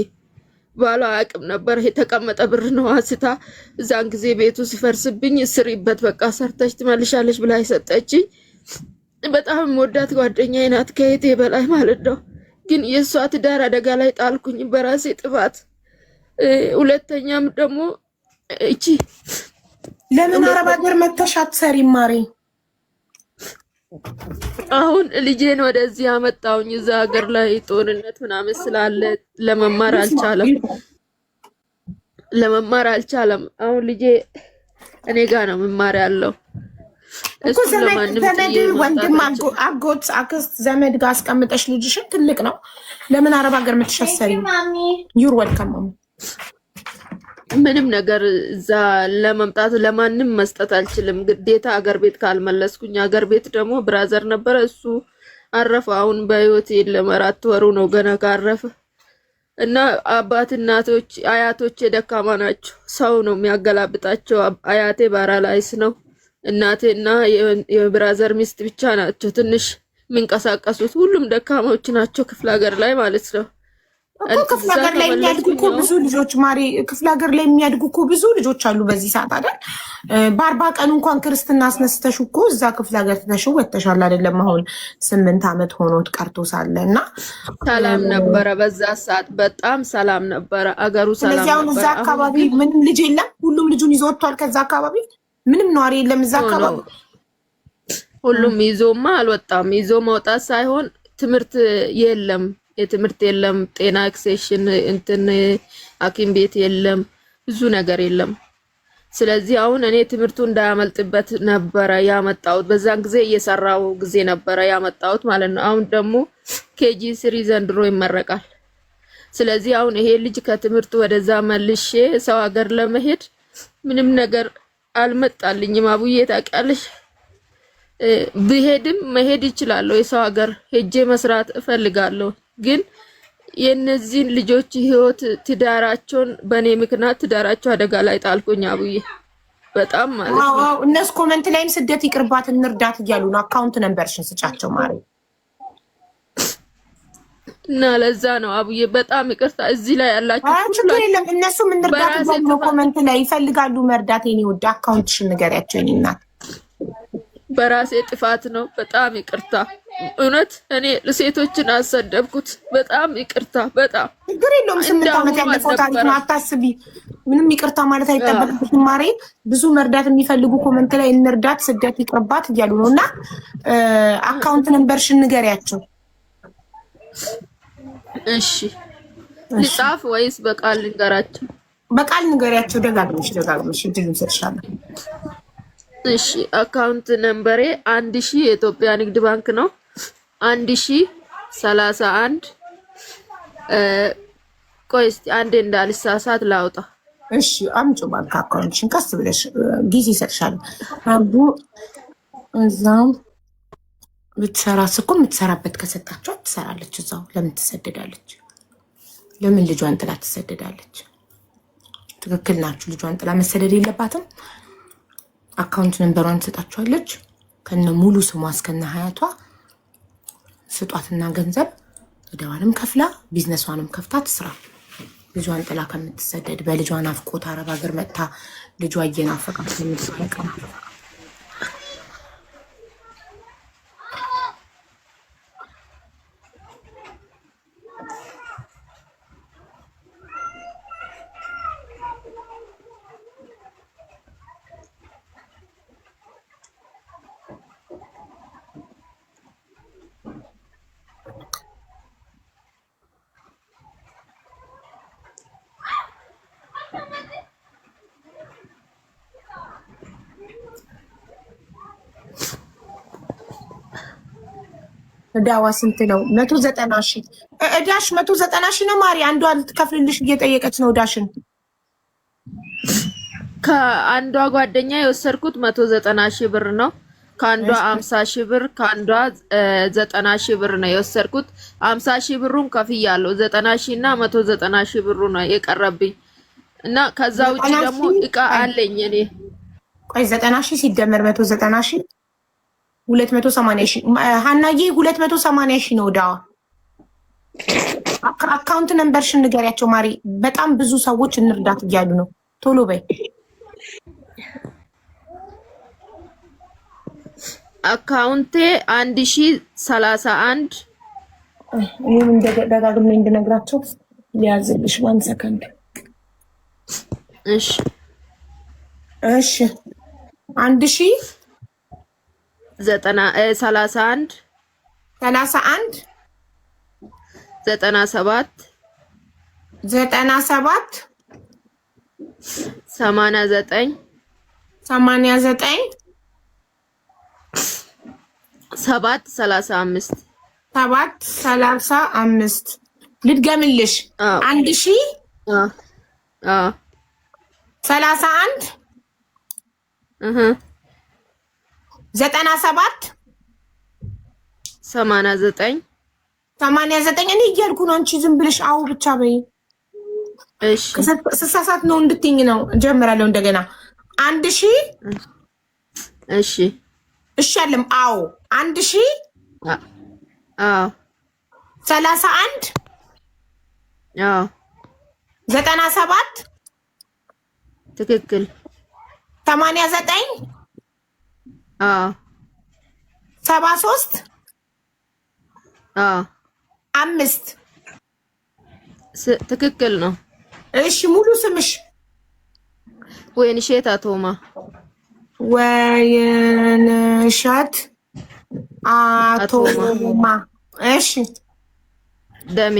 A: ባሏ አቅም ነበር። የተቀመጠ ብር ነው አንስታ እዛን ጊዜ ቤቱ ሲፈርስብኝ ስሪበት በቃ ሰርተሽ ትመልሻለሽ ብላ ሰጠችኝ። በጣም ወዳት ጓደኛዬ ናት ከየቴ በላይ ማለት ነው። ግን የሷ ትዳር አደጋ ላይ ጣልኩኝ በራሴ ጥፋት። ሁለተኛም ደግሞ እቺ
B: ለምን አረብ ሀገር መተሽ አትሰሪም ማሪ?
A: አሁን ልጄን ወደዚህ አመጣውኝ። እዛ ሀገር ላይ ጦርነት ምናምን ስላለ ለመማር አልቻለም። አሁን ልጄ እኔ ጋር ነው መማር ያለው።
B: እኮ ዘመድ ወንድም አጎት አክስት ዘመድ ጋር አስቀምጠሽ ልጅሽን ትልቅ ነው። ለምን አረብ ሀገር የምትሸሰሪ? ዩር ወልካም ማሚ።
A: ምንም ነገር እዛ ለመምጣት ለማንም መስጠት አልችልም። ግዴታ አገር ቤት ካልመለስኩኝ። አገር ቤት ደግሞ ብራዘር ነበረ እሱ አረፈ። አሁን በህይወት የለም። 4 ወሩ ነው ገና ካረፈ እና አባት እናቶች አያቶች ደካማ ናቸው። ሰው ነው የሚያገላብጣቸው። አያቴ ባራላይስ ነው። እናቴና የብራዘር ሚስት ብቻ ናቸው ትንሽ የሚንቀሳቀሱት። ሁሉም ደካማዎች ናቸው ክፍለ ሀገር ላይ ማለት ነው።
B: ክፍለ ሀገር ላይ የሚያድጉ እኮ ብዙ ልጆች ማሪ፣ ክፍለ ሀገር ላይ የሚያድጉ እኮ ብዙ ልጆች አሉ በዚህ ሰዓት አይደል? በ40 ቀን እንኳን ክርስትና አስነስተሽ እኮ እዛ ክፍለ ሀገር ትተሽው ወጥተሻል አይደለም? አሁን 8 ዓመት ሆኖት ቀርቶ ሳለ እና
A: ሰላም ነበረ በዛ ሰዓት፣ በጣም ሰላም ነበረ አገሩ ሰላም ነበረ።
B: አሁን እዛ አካባቢ ምንም ልጅ የለም። ሁሉም ልጁን ይዞ ወጥቷል ከዛ አካባቢ። ምንም ነዋሪ የለም እዛ አካባቢ።
A: ሁሉም ይዞማ አልወጣም። ይዞ መውጣት ሳይሆን ትምህርት የለም፣ የትምህርት የለም፣ ጤና ኤክስቴንሽን እንትን ሐኪም ቤት የለም፣ ብዙ ነገር የለም። ስለዚህ አሁን እኔ ትምህርቱ እንዳያመልጥበት ነበረ ያመጣሁት። በዛን ጊዜ እየሰራው ጊዜ ነበረ ያመጣሁት ማለት ነው። አሁን ደግሞ ኬጂ 3 ዘንድሮ ይመረቃል። ስለዚህ አሁን ይሄ ልጅ ከትምህርቱ ወደዛ መልሼ ሰው ሀገር ለመሄድ ምንም ነገር አልመጣልኝም። አቡዬ ታውቂያለሽ፣ ብሄድም መሄድ ይችላለሁ። የሰው ሀገር ሄጄ መስራት እፈልጋለሁ። ግን የነዚህን ልጆች ህይወት ትዳራቸውን በእኔ ምክንያት ትዳራቸው አደጋ ላይ ጣልኩኝ አቡዬ። በጣም ማለት ነው።
B: እነሱ ኮመንት ላይም ስደት ይቅርባት እንርዳት እያሉ ነው። አካውንት ነምበርሽን ስጫቸው ማለት
A: እና ለዛ ነው አቡዬ በጣም ይቅርታ። እዚህ ላይ ያላችሁ
B: ችግር የለም። እነሱም እንርዳት ብለው ኮመንት ላይ ይፈልጋሉ መርዳት። የኔ ውድ አካውንትሽን ንገሪያቸው የኔ እናት።
A: በራሴ ጥፋት ነው። በጣም ይቅርታ። እውነት እኔ ሴቶችን አሰደብኩት። በጣም ይቅርታ። በጣም
B: ችግር የለውም። 8 ዓመት ያለፈው ታሪክ ነው። አታስቢ። ምንም ይቅርታ ማለት አይጠበቅብሽም ማሬ። ብዙ መርዳት የሚፈልጉ ኮመንት ላይ እንርዳት፣ ስደት ይቅርባት እያሉ ነው። እና አካውንት ነምበርሽን ንገሪያቸው።
A: እሺ ልጻፍ ወይስ በቃል ንገራቸው?
B: በቃል ንገሪያቸው። ደጋግመሽ እድሉን ሰጥሻለሁ።
A: እሺ አካውንት ነምበሬ 1000 የኢትዮጵያ ንግድ ባንክ ነው። 1031 ቆይ እስኪ አንዴ እንዳልሳሳት ላውጣ።
B: እሺ አምጪ ባንክ አካውንትሽን ቀስ ብለሽ ጊዜ ይሰጥሻል። አቡ እዛው ብትሰራ እኮ የምትሰራበት ከሰጣቸው ትሰራለች። እዛው ለምን ትሰደዳለች? ለምን ልጇን ጥላ ትሰደዳለች? ትክክል ናችሁ። ልጇን ጥላ መሰደድ የለባትም። አካውንት ነምበሯን ትሰጣችኋለች ከነ ሙሉ ስሟ እስከነ ሀያቷ ስጧትና ገንዘብ እዳዋንም ከፍላ ቢዝነሷንም ከፍታ ትስራ። ልጇን ጥላ ከምትሰደድ በልጇ ናፍቆት አረብ ሀገር መጥታ ልጇ እየናፈቃት ከምትሰቃ እዳዋ ስንት ነው? 190,000 እዳሽ 190,000 ነው ማሪ። አንዷ ልትከፍልልሽ እየጠየቀች ነው እዳሽን።
A: ከአንዷ ጓደኛ የወሰድኩት 190,000 ብር ነው። ከአንዷ 50,000 ብር፣ ከአንዷ 90,000 ብር ነው የወሰድኩት። 50,000 ብሩን ከፍያለሁ። 90,000 እና 190,000 ብሩ ነው የቀረብኝ እና ከዛ ውጪ ደግሞ እቃ አለኝ እኔ።
B: ቆይ 90,000 ሲደመር 190,000 280,000 ሀናዬ 280,000 ነው እዳዋ። አካውንት ነምበርሽን ንገሪያቸው ማሪ። በጣም ብዙ ሰዎች እንርዳት እያሉ ነው። ቶሎ በይ።
A: አካውንቴ 1031
B: እኔም ደጋግሜ እንድነግራቸው ሊያዝልሽ 1 ሰከንድ።
A: እሺ
B: 1031
A: 97
B: 97
A: 89 735
B: 735 ልድገምልሽ 1031 97 89 እኔ እያልኩ ነው። አንቺ ዝም ብለሽ አው ብቻ በይ።
A: እሺ
B: ስሳሳት ነው እንድትይኝ ነው። ጀምራለሁ እንደገና 1000
A: እሺ
B: አለም አው 1000 31 97
A: ትክክል
B: 89 73 5
A: ትክክል ነው።
B: እሺ ሙሉ ስምሽ?
A: ወይንሸት አቶማ።
B: ወይንሸት አቶማ። እሺ
A: ደሜ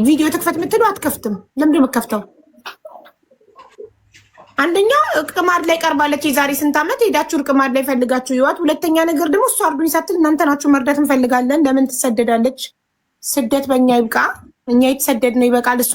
B: ቪዲዮ ትክፈት የምትሉ አትከፍትም። ለምንድን ነው የምትከፍተው? አንደኛ ቅማድ ላይ ቀርባለች። የዛሬ ስንት ዓመት ሄዳችሁ ቅማድ ላይ ፈልጋችሁ ይዋት። ሁለተኛ ነገር ደግሞ እሷ አርዱኝ ሳትል እናንተ ናችሁ መርዳት እንፈልጋለን። ለምን ትሰደዳለች? ስደት በእኛ ይብቃ። እኛ የተሰደድ ነው ይበቃል። እሷ